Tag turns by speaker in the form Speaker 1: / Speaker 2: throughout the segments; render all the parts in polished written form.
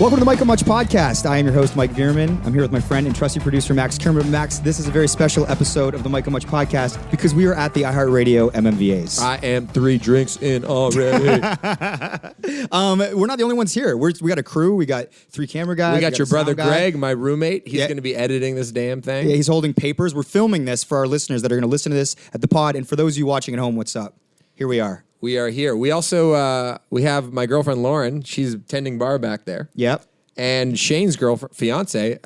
Speaker 1: Welcome to the Mike and Much podcast. I am your host, Mike Veerman. I'm here with my friend and trusty producer, Max Kerman. Max, this is a very special episode of the Mike and Much podcast because we are at the iHeartRadio MMVAs.
Speaker 2: I am 3 drinks in already.
Speaker 1: We're not the only ones here. We got a crew. We got 3 camera guys.
Speaker 2: We got your brother Greg, my roommate. He's going to be editing this damn thing.
Speaker 1: Yeah, he's holding papers. We're filming this for our listeners that are going to listen to this at the pod. And for those of you watching at home, what's up? Here we are.
Speaker 2: We are here. We also we have my girlfriend Lauren. She's tending bar back there.
Speaker 1: Yep.
Speaker 2: And Shane's fiance.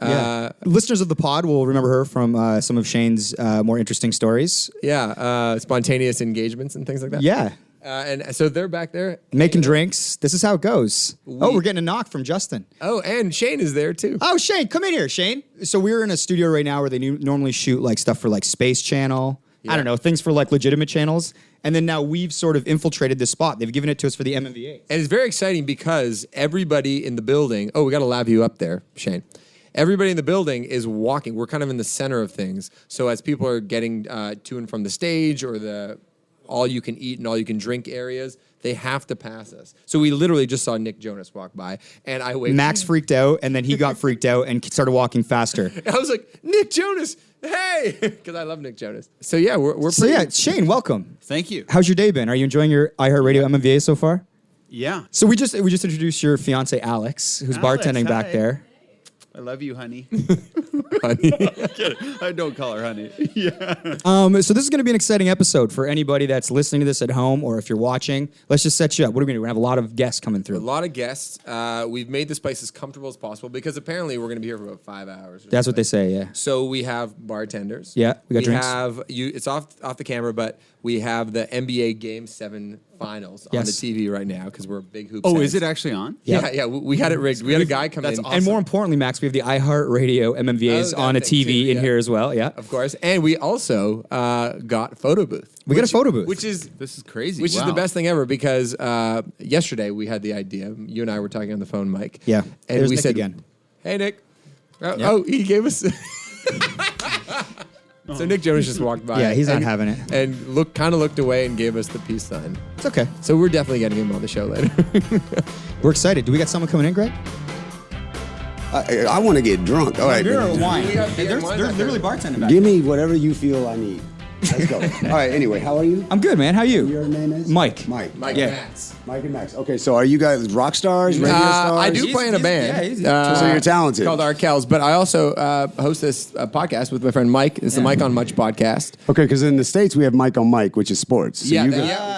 Speaker 1: Listeners of the pod will remember her from some of Shane's more interesting stories.
Speaker 2: Yeah, spontaneous engagements and things like that.
Speaker 1: Yeah.
Speaker 2: And so they're back there.
Speaker 1: Making drinks. This is how it goes. We're getting a knock from Justin.
Speaker 2: Oh, and Shane is there too.
Speaker 1: Oh, Shane, come in here, Shane. So we're in a studio right now where they normally shoot like stuff for like Space Channel. Yeah. I don't know, things for like legitimate channels. And then now we've sort of infiltrated this spot. They've given it to us for the MMVAs.
Speaker 2: And it's very exciting because everybody in the building, we got to lab you up there, Shane. Everybody in the building is walking. We're kind of in the center of things. So as people are getting to and from the stage or the all-you-can-eat and all-you-can-drink areas, they have to pass us. So we literally just saw Nick Jonas walk by, and I waved.
Speaker 1: Max freaked out, and then he got freaked out and started walking faster.
Speaker 2: I was like, Nick Jonas, hey! Because I love Nick Jonas. So yeah, we're pretty...
Speaker 1: So yeah, Shane, welcome.
Speaker 3: Thank you.
Speaker 1: How's your day been? Are you enjoying your iHeartRadio MMVA so far?
Speaker 3: Yeah.
Speaker 1: So we just introduced your fiance, Alex, who's bartending back there.
Speaker 3: I love you, honey.
Speaker 2: Honey.
Speaker 3: I don't call her honey. Yeah.
Speaker 1: So this is going to be an exciting episode for anybody that's listening to this at home or if you're watching. Let's just set you up. What are we going to do? We're going to have a lot of guests coming through.
Speaker 2: A lot of guests. We've made this place as comfortable as possible because apparently we're going to be here for about 5 hours.
Speaker 1: That's what they say, yeah.
Speaker 2: So we have bartenders.
Speaker 1: Yeah, we got drinks.
Speaker 2: It's off the camera, but we have the NBA Game 7 finals on the TV right now because we're big hoops.
Speaker 3: Oh, is it actually on?
Speaker 2: Yeah. We had it rigged. We had a guy come in.
Speaker 1: Awesome. And more importantly, Max, we have the iHeartRadio MMVAs on a TV in here as well. Yeah,
Speaker 2: of course. And we also got a photo booth.
Speaker 1: We got a photo booth,
Speaker 3: This is crazy.
Speaker 2: Which is the best thing ever because yesterday we had the idea. You and I were talking on the phone, Mike.
Speaker 1: Yeah,
Speaker 2: and we
Speaker 1: Nick
Speaker 2: said,
Speaker 1: again.
Speaker 2: "Hey, Nick." Oh, he gave us. So Nick Jonas just walked by.
Speaker 1: Yeah, he's not having it.
Speaker 2: And looked away and gave us the peace sign.
Speaker 1: It's okay.
Speaker 2: So we're definitely getting him on the show later.
Speaker 1: We're excited. Do we got someone coming in, Greg?
Speaker 4: I want to get drunk. All right.
Speaker 1: Beer or
Speaker 4: baby.
Speaker 1: wine?
Speaker 2: There's
Speaker 1: literally bartending back
Speaker 4: Give me whatever you feel I need. Let's go. All right. Anyway, how are you?
Speaker 1: I'm good, man. How are you?
Speaker 4: Your name is?
Speaker 1: Mike.
Speaker 4: Mike.
Speaker 2: Mike
Speaker 1: Yeah.
Speaker 2: and Max.
Speaker 4: Mike and Max. Okay, so are you guys rock stars, radio stars?
Speaker 2: I do play in a band.
Speaker 4: So you're talented.
Speaker 2: Called Arkells, but I also host this podcast with my friend Mike. It's the Mike on Much podcast.
Speaker 4: Okay, because in the States we have Mike on Mike, which is sports. So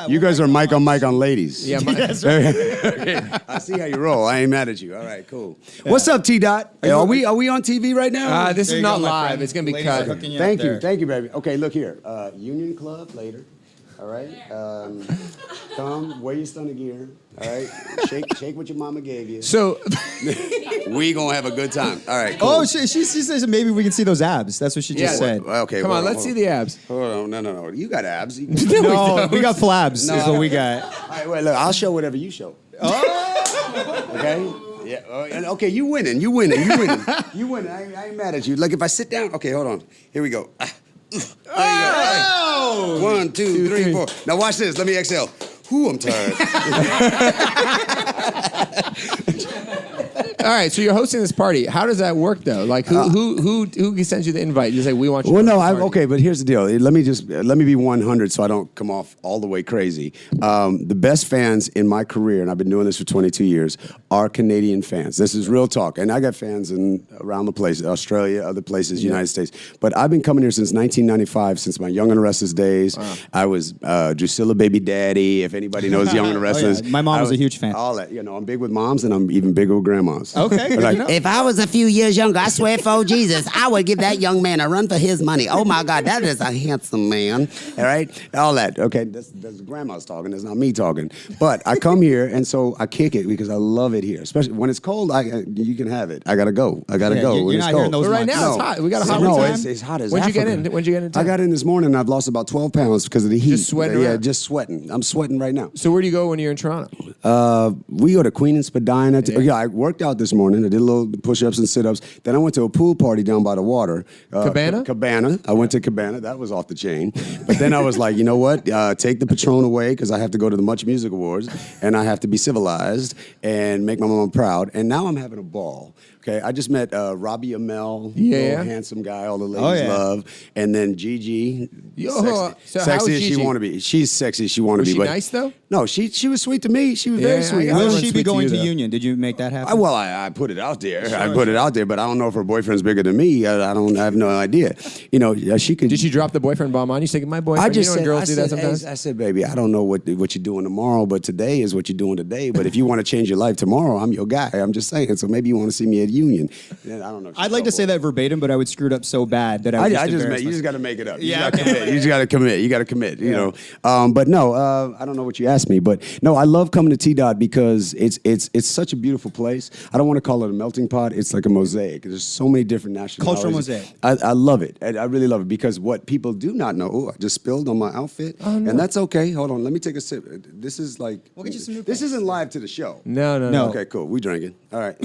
Speaker 4: you guys are Mike on ladies.
Speaker 2: Yeah, Mike.
Speaker 1: That's right.
Speaker 4: Okay. I see how you roll. I ain't mad at you. All right, cool. What's up, T-Dot? Are we on TV right now?
Speaker 2: This
Speaker 1: There
Speaker 2: is
Speaker 1: you
Speaker 2: not
Speaker 1: go, my
Speaker 2: live.
Speaker 1: friend.
Speaker 2: It's going to be
Speaker 1: Ladies are
Speaker 2: cut.
Speaker 1: hooking you up
Speaker 4: Thank
Speaker 1: there.
Speaker 4: you, baby. Okay, look here. Union Club later. All right. Come, wear your stunner gear. All right. Shake what your mama gave you.
Speaker 2: So
Speaker 4: We gonna have a good time. All right. Cool.
Speaker 1: Oh, she says maybe we can see those abs. That's what she just said.
Speaker 4: Okay.
Speaker 2: come on, let's see the abs.
Speaker 4: Hold on. No. You got abs.
Speaker 1: No, we got flabs. Is what we got.
Speaker 4: All right. Wait. Look. I'll show whatever you show. Oh. Okay. Yeah. Okay. You winning. You winning. I ain't mad at you. Like if I sit down. Okay. Hold on. Here we go. There you go.
Speaker 1: Oh!
Speaker 4: 1, 2, 3, 4. Now watch this. Let me exhale. Whew, I'm tired.
Speaker 2: All right, so you're hosting this party. How does that work, though? Like, who sends you the invite? You say we want you.
Speaker 4: Well,
Speaker 2: to
Speaker 4: no,
Speaker 2: host the party.
Speaker 4: okay, but here's the deal. Let me be 100 so I don't come off all the way crazy. The best fans in my career, and I've been doing this for 22 years, are Canadian fans. This is real talk, and I got fans around the place, Australia, other places, United States. But I've been coming here since 1995, since my Young and the Restless days. Wow. I was Drusilla Baby Daddy. If anybody knows Young and the Restless,
Speaker 1: My mom was a huge fan.
Speaker 4: All that, I'm big with moms, and I'm even bigger with grandmas.
Speaker 1: Okay.
Speaker 4: Like,
Speaker 5: If I was a few years younger, I swear for Jesus, I would give that young man a run for his money. Oh my God, that is a handsome man.
Speaker 4: All right, all that. Okay, that's grandma's talking. That's not me talking. But I come here, and so I kick it because I love it here. Especially when it's cold, you can have it. I gotta go. When
Speaker 1: You're
Speaker 4: it's
Speaker 1: not
Speaker 4: cold.
Speaker 1: here in those
Speaker 2: But right
Speaker 1: months.
Speaker 2: now it's hot. We got a hot
Speaker 4: No,
Speaker 2: time.
Speaker 4: it's hot as
Speaker 2: When'd you get
Speaker 4: Africa.
Speaker 2: in? When'd you get in?
Speaker 4: I got in this morning, and I've lost about 12 pounds because of the heat.
Speaker 2: Just sweating
Speaker 4: Yeah,
Speaker 2: around?
Speaker 4: just sweating. I'm sweating right now.
Speaker 2: So where do you go when you're in Toronto?
Speaker 4: We go to Queen and Spadina. I worked out this morning. I did a little push-ups and sit-ups. Then I went to a pool party down by the water.
Speaker 2: Cabana?
Speaker 4: Cabana. I went to Cabana. That was off the chain. But then I was like, you know what? Take the Patron away because I have to go to the Much Music Awards and I have to be civilized and make my mom proud. And now I'm having a ball. Okay, I just met Robbie Amell, little handsome guy all the ladies love, and then Gigi, sexy as she want to be. She's sexy as she want to be.
Speaker 2: Was she nice though?
Speaker 4: No, she was sweet to me. She was very sweet.
Speaker 1: Will
Speaker 2: Everyone's
Speaker 1: she be
Speaker 2: sweet to
Speaker 1: going
Speaker 2: you,
Speaker 1: to
Speaker 2: though.
Speaker 1: Union? Did you make that happen?
Speaker 4: I put it out there. I put it out there, but I don't know if her boyfriend's bigger than me. I have no idea. You know, she could.
Speaker 2: Did she drop the boyfriend bomb on you? Say, my boyfriend.
Speaker 4: I just
Speaker 2: you know
Speaker 4: said,
Speaker 2: girls do that sometimes.
Speaker 4: I said, baby, I don't know what you're doing tomorrow, but today is what you're doing today. But if you want to change your life tomorrow, I'm your guy. I'm just saying. So maybe you want to see me at Union. I don't know.
Speaker 1: I'd like to say that verbatim, but I would screw it up so bad that I would
Speaker 4: you just got to make it up. You
Speaker 1: Yeah,
Speaker 4: got to commit. You just got to commit. You got to commit. You know. But no, I don't know what you asked me, but no, I love coming to T-Dot because it's such a beautiful place. I don't want to call it a melting pot. It's like a mosaic. There's so many different nationalities.
Speaker 1: Cultural mosaic.
Speaker 4: I love it. I really love it because what people do not know. Oh, I just spilled on my outfit, and that's okay. Hold on, let me take a sip. This is like.
Speaker 1: We'll get you some new
Speaker 4: This
Speaker 1: pants.
Speaker 4: isn't live to the show.
Speaker 2: No.
Speaker 4: Okay, cool. We drinking. All right.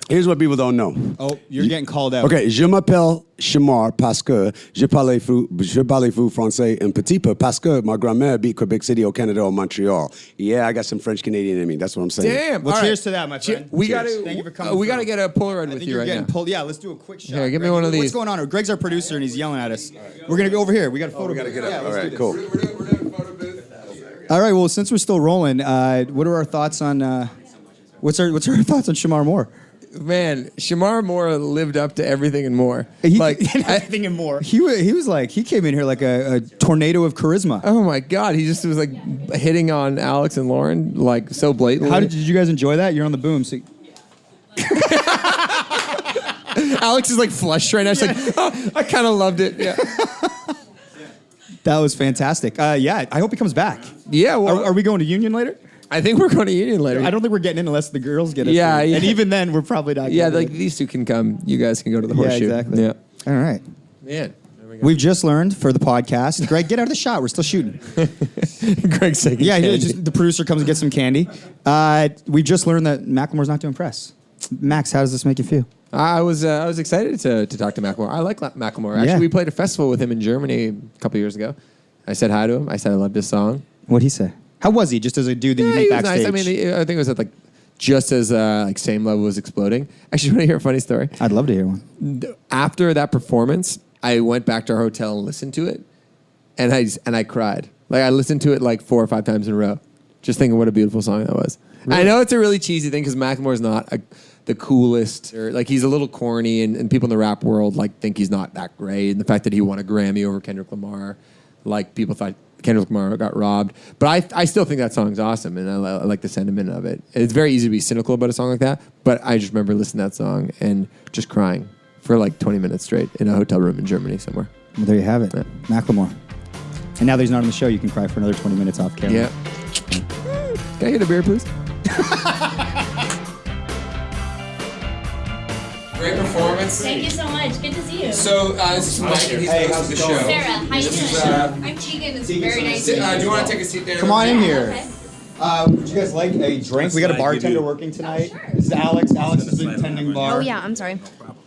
Speaker 4: Here's what people don't know.
Speaker 1: Oh, you're getting called out.
Speaker 4: Okay, je m'appelle Shamar parce que je parle français un petit peu parce que ma grand-mère habite Quebec City au Canada or Montreal. Yeah, I got some French Canadian in me. That's what I'm saying.
Speaker 2: Damn.
Speaker 1: Well,
Speaker 2: all
Speaker 1: cheers
Speaker 2: right.
Speaker 1: to that, my friend.
Speaker 2: We got
Speaker 1: Cheers.
Speaker 2: to.
Speaker 1: Thank you for coming.
Speaker 2: We got to
Speaker 1: through.
Speaker 2: get a Polaroid
Speaker 1: I
Speaker 2: with
Speaker 1: think
Speaker 2: you
Speaker 1: you're
Speaker 2: right
Speaker 1: getting
Speaker 2: now.
Speaker 1: pulled. Yeah, let's do a quick shot.
Speaker 2: Here, give me
Speaker 1: Greg,
Speaker 2: one of
Speaker 1: What's
Speaker 2: these.
Speaker 1: going on? Greg's our producer and he's yelling at us. We're gonna go over here. We got a photo.
Speaker 4: We got to
Speaker 1: booth.
Speaker 4: get up.
Speaker 1: Yeah,
Speaker 4: All
Speaker 1: let's
Speaker 4: right,
Speaker 1: do
Speaker 4: cool.
Speaker 1: this.
Speaker 2: We're doing photo booth.
Speaker 1: All right. Well, since we're still rolling, what are our thoughts on? What's our thoughts on Shamar Moore?
Speaker 2: Man, Shamar Moore lived up to everything and more.
Speaker 1: Everything and more. He was like he came in here like a tornado of charisma.
Speaker 2: Oh my God, he just was like hitting on Alex and Lauren like so blatantly.
Speaker 1: How did you guys enjoy that? You're on the boom. So
Speaker 2: Alex is like flushed right now. She's like, oh, I kind of loved it. Yeah.
Speaker 1: that was fantastic. Yeah, I hope he comes back.
Speaker 2: Yeah. Well,
Speaker 1: Are we going to Union later?
Speaker 2: I think we're going to Union later.
Speaker 1: I don't think we're getting in unless the girls get it.
Speaker 2: Yeah, yeah.
Speaker 1: And even then, we're probably not.
Speaker 2: Yeah,
Speaker 1: getting
Speaker 2: like
Speaker 1: in.
Speaker 2: these two can come. You guys can go to the
Speaker 1: Yeah,
Speaker 2: horseshoe.
Speaker 1: exactly.
Speaker 2: Yeah.
Speaker 1: All right.
Speaker 2: Man.
Speaker 1: We've just learned for the podcast. Greg, get out of the shot. We're still shooting.
Speaker 2: Greg's taking
Speaker 1: Yeah,
Speaker 2: candy.
Speaker 1: just, the producer comes and gets some candy. We've just learned that Macklemore's not doing press. Max, how does this make you feel?
Speaker 2: I was excited to talk to Macklemore. I like Macklemore. Actually,
Speaker 1: Yeah.
Speaker 2: we played a festival with him in Germany a couple years ago. I said hi to him. I said I loved his song.
Speaker 1: What'd he say? How was he? Just as a dude that you
Speaker 2: Yeah,
Speaker 1: meet
Speaker 2: he was
Speaker 1: backstage?
Speaker 2: nice. I mean, I think it was at like just as like same level was exploding. Actually, want to hear a funny story?
Speaker 1: I'd love to hear one.
Speaker 2: After that performance, I went back to our hotel and listened to it, and I cried. Like I listened to it like 4 or 5 times in a row, just thinking what a beautiful song that was. Really? I know it's a really cheesy thing because Macklemore's not the coolest, or like he's a little corny, and people in the rap world like think he's not that great. And the fact that he won a Grammy over Kendrick Lamar, like people thought Kendrick Lamar got robbed. But I still think that song's awesome, and I like the sentiment of it. It's very easy to be cynical about a song like that, but I just remember listening to that song and just crying for like 20 minutes straight in a hotel room in Germany somewhere.
Speaker 1: Well, there you have it.
Speaker 2: Yeah.
Speaker 1: Macklemore. And now that he's not on the show, you can cry for another 20 minutes off camera.
Speaker 2: Yeah. Can I get a beer, please? Great performance.
Speaker 6: Thank you so much. Good to see you.
Speaker 2: So, this is Mike, and he's the host of the show.
Speaker 6: Sarah, how you doing? I'm Tegan. It's very nice to meet you.
Speaker 2: Do you want to take a seat there?
Speaker 1: Come on in here.
Speaker 6: Okay.
Speaker 1: Would you guys like a drink? We got a bartender working tonight. This is Alex. Alex is the tending bar.
Speaker 6: Oh yeah, I'm sorry.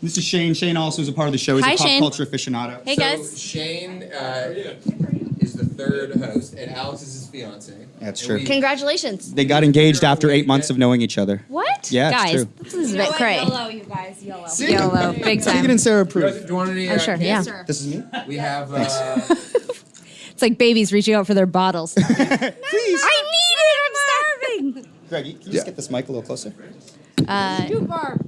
Speaker 1: This is Shane. Shane also is a part of the show. He's
Speaker 6: Hi,
Speaker 1: a pop
Speaker 6: Shane.
Speaker 1: culture aficionado.
Speaker 6: Hey guys.
Speaker 2: Shane is the third host, and Alex is his fiance.
Speaker 1: That's
Speaker 2: And
Speaker 1: true.
Speaker 2: we-
Speaker 6: Congratulations.
Speaker 1: They got engaged after 8 months of knowing each other.
Speaker 6: What?
Speaker 1: Yeah, it's
Speaker 6: guys,
Speaker 1: true.
Speaker 6: this is a bit cray.
Speaker 7: YOLO, you guys, YOLO.
Speaker 6: YOLO, big
Speaker 1: Tegan
Speaker 6: time.
Speaker 1: and Sara
Speaker 2: Do you
Speaker 1: approve.
Speaker 2: want any?
Speaker 6: Oh, sure, yeah.
Speaker 7: Sir.
Speaker 1: This is me?
Speaker 2: We have.
Speaker 7: It's like babies reaching out for their bottles.
Speaker 1: Please.
Speaker 6: I need it. I'm starving.
Speaker 1: Greg, can you just get this mic a little closer?
Speaker 7: Too far.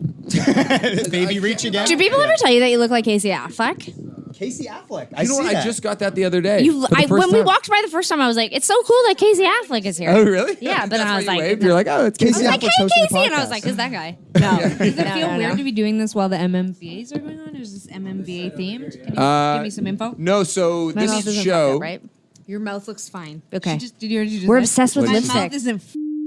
Speaker 1: Baby reach again?
Speaker 7: Do people ever tell you that you look like Casey Affleck?
Speaker 1: Casey Affleck.
Speaker 2: You know what? I just got that the other day.
Speaker 7: You,
Speaker 2: for the first
Speaker 7: when we
Speaker 2: time.
Speaker 7: walked by the first time, I was like, "It's so cool that Casey Affleck is here."
Speaker 2: Oh, really?
Speaker 7: Yeah, but
Speaker 2: That's
Speaker 7: then I
Speaker 2: why
Speaker 7: was
Speaker 2: you
Speaker 7: like,
Speaker 2: waved? You're like, oh, it's
Speaker 7: I
Speaker 2: Casey
Speaker 7: was like,
Speaker 2: Affleck's
Speaker 7: "Hey,
Speaker 2: hosting
Speaker 7: Casey,"
Speaker 2: the
Speaker 7: and I was
Speaker 2: podcast.
Speaker 7: like, "Who's that guy?"
Speaker 8: No. Does it
Speaker 7: No,
Speaker 8: feel
Speaker 7: no,
Speaker 8: weird
Speaker 7: no.
Speaker 8: to be doing this while the MMVAs are going on? Is this MMVA themed? Can you give me some info?
Speaker 2: No, so
Speaker 7: My mouth
Speaker 2: this
Speaker 7: isn't
Speaker 2: show.
Speaker 7: fucked up, right?
Speaker 8: Your mouth looks fine.
Speaker 7: Okay.
Speaker 8: Did you just
Speaker 7: We're
Speaker 8: say?
Speaker 7: obsessed with
Speaker 8: My
Speaker 7: lipstick.
Speaker 8: mouth isn't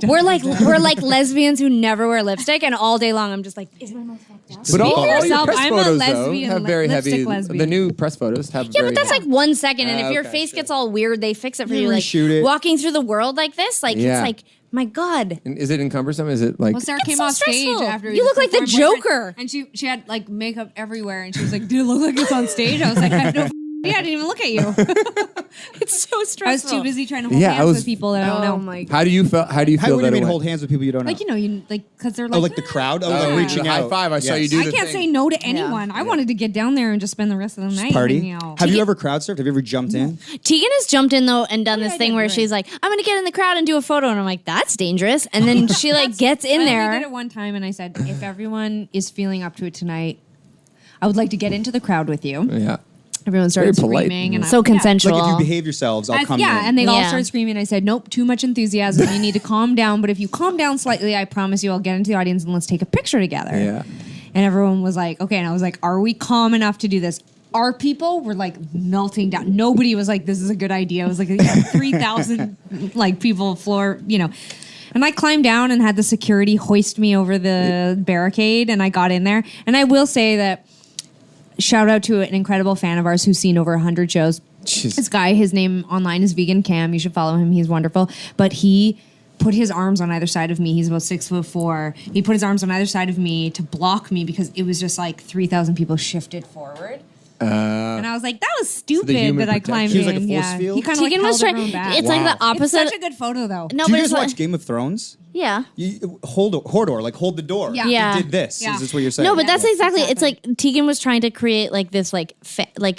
Speaker 7: We're like lesbians who never wear lipstick, and all day long I'm just like, "Is my mouth fucked up?"
Speaker 2: But all
Speaker 8: for
Speaker 2: your
Speaker 8: yourself.
Speaker 2: press
Speaker 8: I'm a
Speaker 2: photos,
Speaker 8: lesbian
Speaker 2: though, have very
Speaker 8: lipstick
Speaker 2: heavy.
Speaker 8: lesbian.
Speaker 2: The new press photos have
Speaker 7: Yeah,
Speaker 2: very
Speaker 7: but that's like 1 second, and if your
Speaker 2: okay,
Speaker 7: face
Speaker 2: sure.
Speaker 7: gets all weird, they fix it for
Speaker 1: You
Speaker 7: you. Like
Speaker 1: reshoot it.
Speaker 7: walking through the world like this, like
Speaker 2: Yeah.
Speaker 7: it's like My God.
Speaker 2: And is it encumbersome? Is it like?
Speaker 8: Well, Sarah
Speaker 7: It's
Speaker 8: came
Speaker 7: so
Speaker 8: off stage
Speaker 7: stressful.
Speaker 8: after
Speaker 7: You look like the Joker.
Speaker 8: and she had like makeup everywhere, and she was like, "Did it look like it's on stage?" I was like, "I have no idea. I didn't even look at you."
Speaker 7: It's so stressful.
Speaker 8: I was too busy trying to hold
Speaker 2: Yeah, I
Speaker 8: hands
Speaker 2: was-
Speaker 8: with people that I don't know.
Speaker 7: Oh my God.
Speaker 2: How do you feel? How do you
Speaker 1: How
Speaker 2: feel
Speaker 1: would you
Speaker 2: that?
Speaker 1: mean
Speaker 2: it
Speaker 1: hold
Speaker 2: went?
Speaker 1: hands with people you don't know?
Speaker 8: Like because they're
Speaker 1: oh,
Speaker 8: like
Speaker 1: like the crowd? Oh,
Speaker 8: Yeah.
Speaker 1: like reaching
Speaker 2: The
Speaker 1: out.
Speaker 2: high five. I saw you do.
Speaker 8: I
Speaker 2: the
Speaker 8: can't
Speaker 2: thing.
Speaker 8: say no to anyone. I wanted to get down there and just spend the rest of the night
Speaker 1: Party?
Speaker 8: hanging out.
Speaker 1: Have you ever crowd surfed? Have you ever jumped in?
Speaker 7: Tegan has jumped in though and done
Speaker 8: Yeah,
Speaker 7: this
Speaker 8: I
Speaker 7: thing
Speaker 8: did,
Speaker 7: where
Speaker 8: you're
Speaker 7: she's like, I'm gonna get in the crowd and do a photo, and I'm like, that's dangerous. And then she like gets in
Speaker 8: I
Speaker 7: there.
Speaker 8: only did it one time, and I said, if everyone is feeling up to it tonight, I would like to get into the crowd with you.
Speaker 2: Yeah.
Speaker 8: Everyone started
Speaker 2: Very polite.
Speaker 8: screaming, and
Speaker 7: So consensual.
Speaker 1: Like if you behave yourselves, I'll come in.
Speaker 8: and they all
Speaker 7: Yeah.
Speaker 8: started screaming. I said, nope, too much enthusiasm. You need to calm down. But if you calm down slightly, I promise you I'll get into the audience and let's take a picture together.
Speaker 2: Yeah.
Speaker 8: And everyone was like, okay. And I was like, are we calm enough to do this? Our people were like melting down. Nobody was like, this is a good idea. It was like 3,000 like people floor, And I climbed down and had the security hoist me over the barricade, and I got in there. And I will say that shout out to an incredible fan of ours who's seen over 100 shows.
Speaker 2: Jeez.
Speaker 8: This guy, his name online is Vegan Cam. You should follow him. He's wonderful. But he put his arms on either side of me. He's about 6'4". He put his arms on either side of me to block me because it was just like 3,000 people shifted forward. And I was like, that was stupid
Speaker 2: human
Speaker 8: that I climbed
Speaker 1: He was like
Speaker 8: in.
Speaker 1: a force
Speaker 8: yeah.
Speaker 1: field?
Speaker 8: He kind of like
Speaker 7: Tegan was
Speaker 8: held
Speaker 7: trying.
Speaker 8: everyone back.
Speaker 7: It's like the
Speaker 8: It's
Speaker 7: opposite.
Speaker 8: such a good photo though.
Speaker 7: No,
Speaker 1: Do
Speaker 7: but
Speaker 1: you
Speaker 7: it's
Speaker 1: guys
Speaker 7: like,
Speaker 1: watch Game of Thrones?
Speaker 7: yeah.
Speaker 1: You hold the door.
Speaker 8: Yeah.
Speaker 7: Yeah.
Speaker 1: You did this.
Speaker 8: Yeah.
Speaker 1: Is this what you're saying?
Speaker 7: No, but that's
Speaker 8: Yes,
Speaker 7: exactly.
Speaker 8: exactly.
Speaker 7: It's like Tegan was trying to create like this like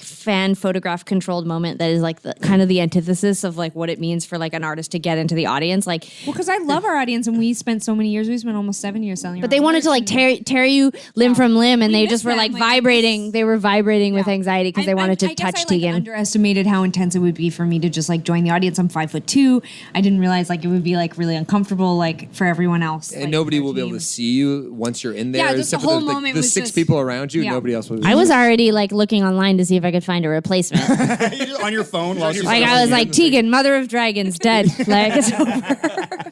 Speaker 7: fan photograph controlled moment that is like the kind of the antithesis of like what it means for like an artist to get into the audience. Like,
Speaker 8: Well, because I love our audience, and we spent so many years. We spent almost 7 years selling.
Speaker 7: but they wanted to like tear you limb from limb, and
Speaker 8: We
Speaker 7: they
Speaker 8: miss
Speaker 7: just were
Speaker 8: them,
Speaker 7: like
Speaker 8: like,
Speaker 7: vibrating. They were vibrating with anxiety because they wanted to
Speaker 8: I
Speaker 7: touch
Speaker 8: guess I,
Speaker 7: Tegan.
Speaker 8: underestimated how intense it would be for me to just like join the audience. I'm 5'2". I didn't realize like it would be like really uncomfortable like for everyone else.
Speaker 2: And
Speaker 8: like,
Speaker 2: nobody
Speaker 8: their
Speaker 2: will be able
Speaker 8: team.
Speaker 2: to see you once you're in there.
Speaker 8: Yeah, just the
Speaker 2: except for
Speaker 8: whole
Speaker 2: the
Speaker 8: moment
Speaker 2: the
Speaker 8: was
Speaker 2: 6
Speaker 8: just-
Speaker 2: people around you.
Speaker 8: yeah.
Speaker 2: Nobody else will.
Speaker 7: I was already like looking online to see if I could find a replacement.
Speaker 1: You're just on your phone while she's
Speaker 7: Like I was like, Tegan, Mother of Dragons, dead. Like it's over.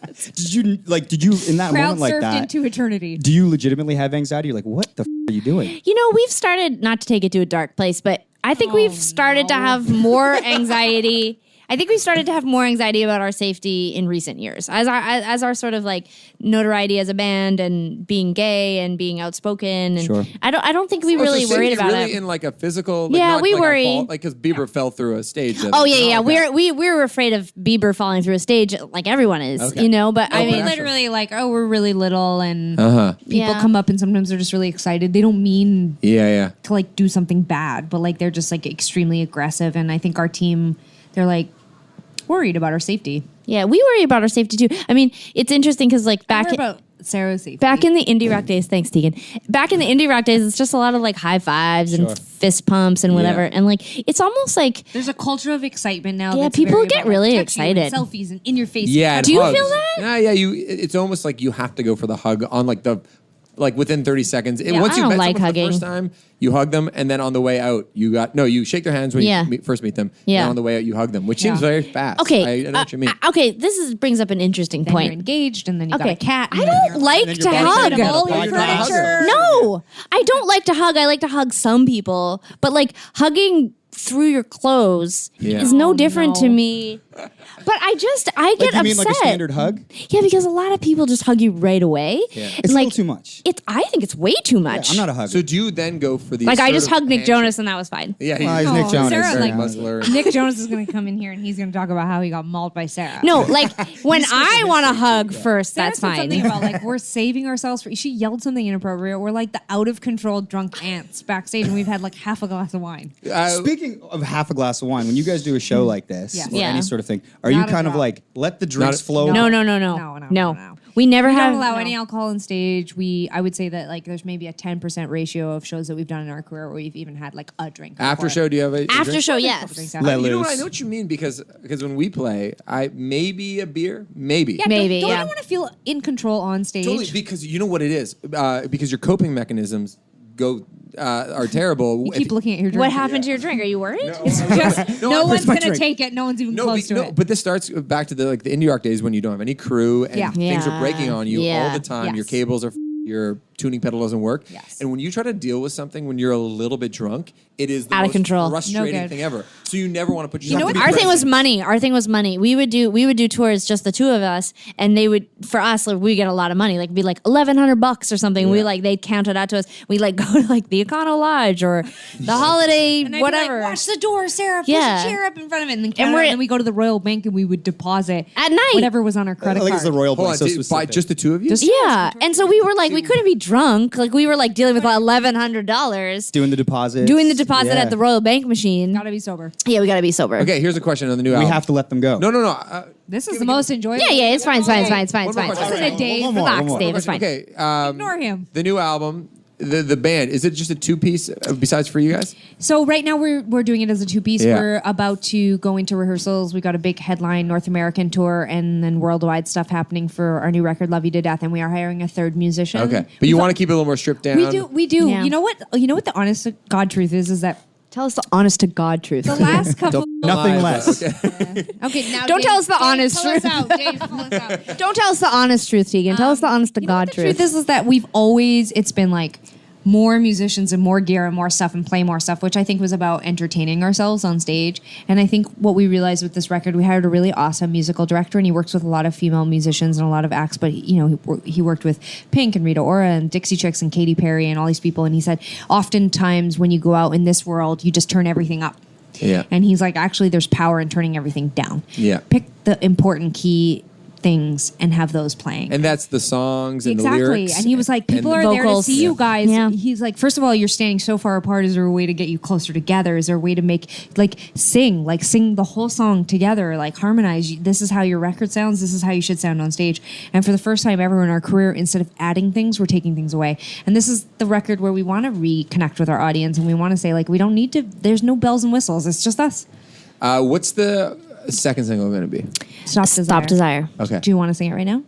Speaker 1: Did you in that
Speaker 8: Crowd
Speaker 1: moment like
Speaker 8: surfed
Speaker 1: that?
Speaker 8: into eternity.
Speaker 1: Do you legitimately have anxiety? You're like, what the are you doing?
Speaker 7: You know, we've started not to take it to a dark place, but I think we've started to have more anxiety. I think we started to have more anxiety about our safety in recent years, as our sort of like notoriety as a band and being gay and being outspoken. And
Speaker 1: Sure.
Speaker 7: I don't think we really
Speaker 2: so
Speaker 7: worried
Speaker 2: safety
Speaker 7: about
Speaker 2: really
Speaker 7: it.
Speaker 2: in like a physical. Like,
Speaker 7: Yeah,
Speaker 2: not
Speaker 7: we
Speaker 2: like a
Speaker 7: worry.
Speaker 2: fall, like because Bieber fell through a stage.
Speaker 7: Oh yeah.
Speaker 2: Not like that.
Speaker 7: We were afraid of Bieber falling through a stage, like everyone is,
Speaker 2: Okay.
Speaker 7: you know. But I
Speaker 8: I mean,
Speaker 7: mean,
Speaker 8: literally, like, oh, we're really little, and people
Speaker 7: Yeah.
Speaker 8: come up, and sometimes they're just really excited. They don't mean
Speaker 2: Yeah.
Speaker 8: to like do something bad, but like they're just like extremely aggressive. And I think our team, they're like worried about our safety.
Speaker 7: yeah, we worry about our safety too. I mean, it's interesting because like
Speaker 8: Back
Speaker 7: back
Speaker 8: about Sarah's safety.
Speaker 7: back in the indie rock days, thanks Tegan. Back in the indie rock days, it's just a lot of like high fives and fist pumps and whatever, and like it's almost like
Speaker 8: There's a culture of excitement now.
Speaker 7: Yeah,
Speaker 8: that's
Speaker 7: people
Speaker 8: very
Speaker 7: get
Speaker 8: about,
Speaker 7: really
Speaker 8: like, touch you and
Speaker 7: excited.
Speaker 8: selfies and in your face.
Speaker 2: Yeah. and
Speaker 7: Do you
Speaker 2: hugs.
Speaker 7: feel that?
Speaker 2: Yeah. It's almost like you have to go for the hug on like within 30 seconds. And once
Speaker 7: I
Speaker 2: you
Speaker 7: don't
Speaker 2: met
Speaker 7: like
Speaker 2: someone for the
Speaker 7: hugging.
Speaker 2: first time, you hug them, and then on the way out, you shake their hands when
Speaker 7: Yeah.
Speaker 2: you first meet them.
Speaker 7: Yeah.
Speaker 2: And on the way out, you hug them, which seems very fast.
Speaker 7: okay.
Speaker 2: I know what you mean.
Speaker 7: Okay, this brings up an interesting
Speaker 8: Then you're
Speaker 7: point.
Speaker 8: engaged, and then you got
Speaker 7: Okay,
Speaker 8: a cat.
Speaker 7: I
Speaker 8: and then
Speaker 7: don't
Speaker 8: you're-
Speaker 7: like
Speaker 1: then
Speaker 7: to
Speaker 1: your body's
Speaker 7: hug.
Speaker 1: gonna
Speaker 8: All
Speaker 1: You're
Speaker 8: your
Speaker 1: gonna hug
Speaker 8: furniture.
Speaker 7: No, I don't like to hug. I like to hug some people, but like hugging through your clothes
Speaker 2: Yeah.
Speaker 7: is no
Speaker 8: Oh,
Speaker 7: different to
Speaker 8: no.
Speaker 7: me. But I get
Speaker 1: Like you
Speaker 7: upset.
Speaker 1: mean like a standard hug?
Speaker 7: Yeah, because a lot of people just hug you right away.
Speaker 2: Yeah.
Speaker 1: It's a
Speaker 7: like,
Speaker 1: little too much.
Speaker 7: I think it's way too much.
Speaker 1: I'm not a hugger.
Speaker 2: So do you then go for the
Speaker 7: like I just
Speaker 2: assertive
Speaker 7: hugged Nick
Speaker 2: handshake?
Speaker 7: Jonas and that was fine.
Speaker 2: Yeah,
Speaker 1: Well, he's Nick Jonas.
Speaker 8: Sarah,
Speaker 1: very
Speaker 8: like,
Speaker 2: muscular.
Speaker 8: Nick Jonas is going to come in here, and he's going to talk about how he got mauled by Sarah.
Speaker 7: No, like when I want to hug first,
Speaker 8: Sarah
Speaker 7: that's
Speaker 8: said
Speaker 7: fine.
Speaker 8: something about like we're saving ourselves for. She yelled something inappropriate. We're like the out of control drunk ants backstage, and we've had like half a glass of wine.
Speaker 1: Speaking of half a glass of wine, when you guys do a show like this
Speaker 8: Yeah.
Speaker 1: or
Speaker 7: Yeah.
Speaker 1: any sort of thing, are
Speaker 8: Not
Speaker 1: you
Speaker 8: a
Speaker 1: kind of
Speaker 8: drop.
Speaker 1: like let the drinks
Speaker 2: Not a-
Speaker 1: flow?
Speaker 7: No.
Speaker 8: No.
Speaker 7: We never
Speaker 8: We
Speaker 7: have
Speaker 8: don't allow any alcohol on stage. I would say that like there's maybe a 10% ratio of shows that we've done in our career where we've even had like a drink.
Speaker 2: After
Speaker 8: before.
Speaker 2: show, do you have a
Speaker 7: after
Speaker 2: drink?
Speaker 7: show.
Speaker 8: Couple
Speaker 7: Yes.
Speaker 8: drinks
Speaker 1: Let
Speaker 8: after.
Speaker 2: You know what? I
Speaker 1: loose.
Speaker 2: know what you mean because when we play, I maybe a beer, maybe.
Speaker 8: Yeah,
Speaker 7: Maybe,
Speaker 8: Don't
Speaker 7: yeah.
Speaker 8: you want to feel in control on stage?
Speaker 2: Totally, because you know what it is. Because your coping mechanisms are terrible.
Speaker 8: You keep looking at your drink.
Speaker 7: What happened to your drink? Are you worried?
Speaker 8: No one's
Speaker 1: my
Speaker 8: gonna
Speaker 1: drink.
Speaker 8: take it. No one's even close to it.
Speaker 2: But this starts back to the indie rock days when you don't have any crew and
Speaker 8: Yeah.
Speaker 2: things are
Speaker 7: Yeah.
Speaker 2: breaking on you
Speaker 7: Yeah.
Speaker 2: all the time.
Speaker 8: Yes.
Speaker 2: Your cables are your tuning pedal doesn't work.
Speaker 8: Yes.
Speaker 2: And when you try to deal with something when you're a little bit drunk, it is the
Speaker 7: Out of
Speaker 2: most
Speaker 7: control.
Speaker 2: frustrating
Speaker 8: No good.
Speaker 2: thing ever. So you never want to put
Speaker 7: You
Speaker 2: yourself
Speaker 7: know
Speaker 2: to
Speaker 7: what?
Speaker 2: be
Speaker 7: Our thing was
Speaker 2: present.
Speaker 7: money. Our thing was money. We would do tours, just the two of us, and they would, for us, like, we get a lot of money. Like, it'd be like $1,100 or something. We like, they'd count it out to us. We like go to like the Econo Lodge or the Holiday,
Speaker 8: And I'd
Speaker 7: whatever.
Speaker 8: Be like, watch the door, Sarah. Push
Speaker 7: Yeah.
Speaker 8: a chair up in front of it, and then
Speaker 7: And
Speaker 8: count it out,
Speaker 7: we're-
Speaker 8: and then we go to the Royal Bank and we would deposit
Speaker 7: At night.
Speaker 8: whatever was on our credit
Speaker 1: I think
Speaker 8: card.
Speaker 1: it's the Royal
Speaker 2: Hold
Speaker 1: Bank.
Speaker 2: on,
Speaker 1: So
Speaker 2: did- by
Speaker 1: specific.
Speaker 2: just the two of you?
Speaker 8: Just-
Speaker 7: Yeah, and so we were like, we couldn't be drunk. Like we were like dealing with $1,100,
Speaker 1: doing the deposit.
Speaker 7: doing the deposit at the Royal Bank machine.
Speaker 8: Gotta be sober.
Speaker 7: Yeah, we gotta be sober.
Speaker 2: Okay, here's a question on the new
Speaker 1: We
Speaker 2: album.
Speaker 1: have to let them go.
Speaker 2: No.
Speaker 8: This is the most enjoyable.
Speaker 7: Yeah, it's fine, it's fine, it's fine, it's fine,
Speaker 2: One
Speaker 7: it's
Speaker 2: more
Speaker 7: fine.
Speaker 2: question.
Speaker 8: Listen to Dave.
Speaker 1: One more,
Speaker 7: Relax,
Speaker 1: one more.
Speaker 7: Dave. It's fine.
Speaker 2: Okay.
Speaker 8: Ignore him.
Speaker 2: The new album, the band, is it just a two-piece besides for you guys?
Speaker 8: So right now we're doing it as a two-piece.
Speaker 2: Yeah.
Speaker 8: We're about to go into rehearsals. We got a big headline North American tour and then worldwide stuff happening for our new record, Love You to Death, and we are hiring a third musician.
Speaker 2: Okay. But you want to keep it a little more stripped down?
Speaker 8: We do.
Speaker 7: Yeah.
Speaker 8: You know what the honest to God truth is that
Speaker 7: Tell us the honest to God truth.
Speaker 8: the last couple.
Speaker 1: Nothing
Speaker 2: Lie,
Speaker 1: less.
Speaker 8: Okay, now
Speaker 7: Don't
Speaker 8: Dave,
Speaker 7: tell us the
Speaker 8: Dave,
Speaker 7: honest
Speaker 8: pull us
Speaker 7: truth.
Speaker 8: out, Dave, pull us out.
Speaker 7: Don't tell us the honest truth, Tegan. Tell us the honest to
Speaker 8: You know
Speaker 7: God
Speaker 8: what the
Speaker 7: truth.
Speaker 8: truth is that we've always, it's been like more musicians and more gear and more stuff and play more stuff, which I think was about entertaining ourselves on stage. And I think what we realized with this record, we hired a really awesome musical director, and he works with a lot of female musicians and a lot of acts. But he worked with Pink and Rita Ora and Dixie Chicks and Katy Perry and all these people. And he said, oftentimes when you go out in this world, you just turn everything up.
Speaker 2: Yeah.
Speaker 8: And he's like, actually, there's power in turning everything down.
Speaker 2: Yeah.
Speaker 8: Pick the important key things and have those playing.
Speaker 2: And that's the songs and
Speaker 8: Exactly.
Speaker 2: the lyrics.
Speaker 8: And he was like, people
Speaker 2: and
Speaker 8: are
Speaker 2: the
Speaker 8: there to
Speaker 7: vocals.
Speaker 8: see you guys.
Speaker 7: Yeah.
Speaker 8: He's like, first of all, you're standing so far apart. Is there a way to get you closer together? Is there a way to make, sing the whole song together, harmonize? This is how your record sounds. This is how you should sound on stage. And for the first time ever in our career, instead of adding things, we're taking things away. And this is the record where we want to reconnect with our audience. And we want to say, we don't need to, there's no bells and whistles. It's just us.
Speaker 2: What's the second single going to be?
Speaker 8: Stop Desire.
Speaker 7: Stop Desire.
Speaker 2: Okay.
Speaker 8: Do you want to sing it right now?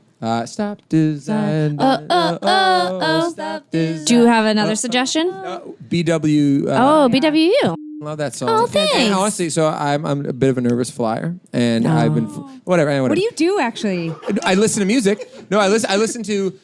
Speaker 2: Stop Desire.
Speaker 8: Stop Desire.
Speaker 7: Do you have another suggestion?
Speaker 2: BW.
Speaker 7: BWU.
Speaker 2: Love that song.
Speaker 7: Oh, thanks.
Speaker 2: And honestly, so I'm a bit of a nervous flyer, and I've been whatever.
Speaker 8: What do you do, actually?
Speaker 2: I listen to music. No, I listen to.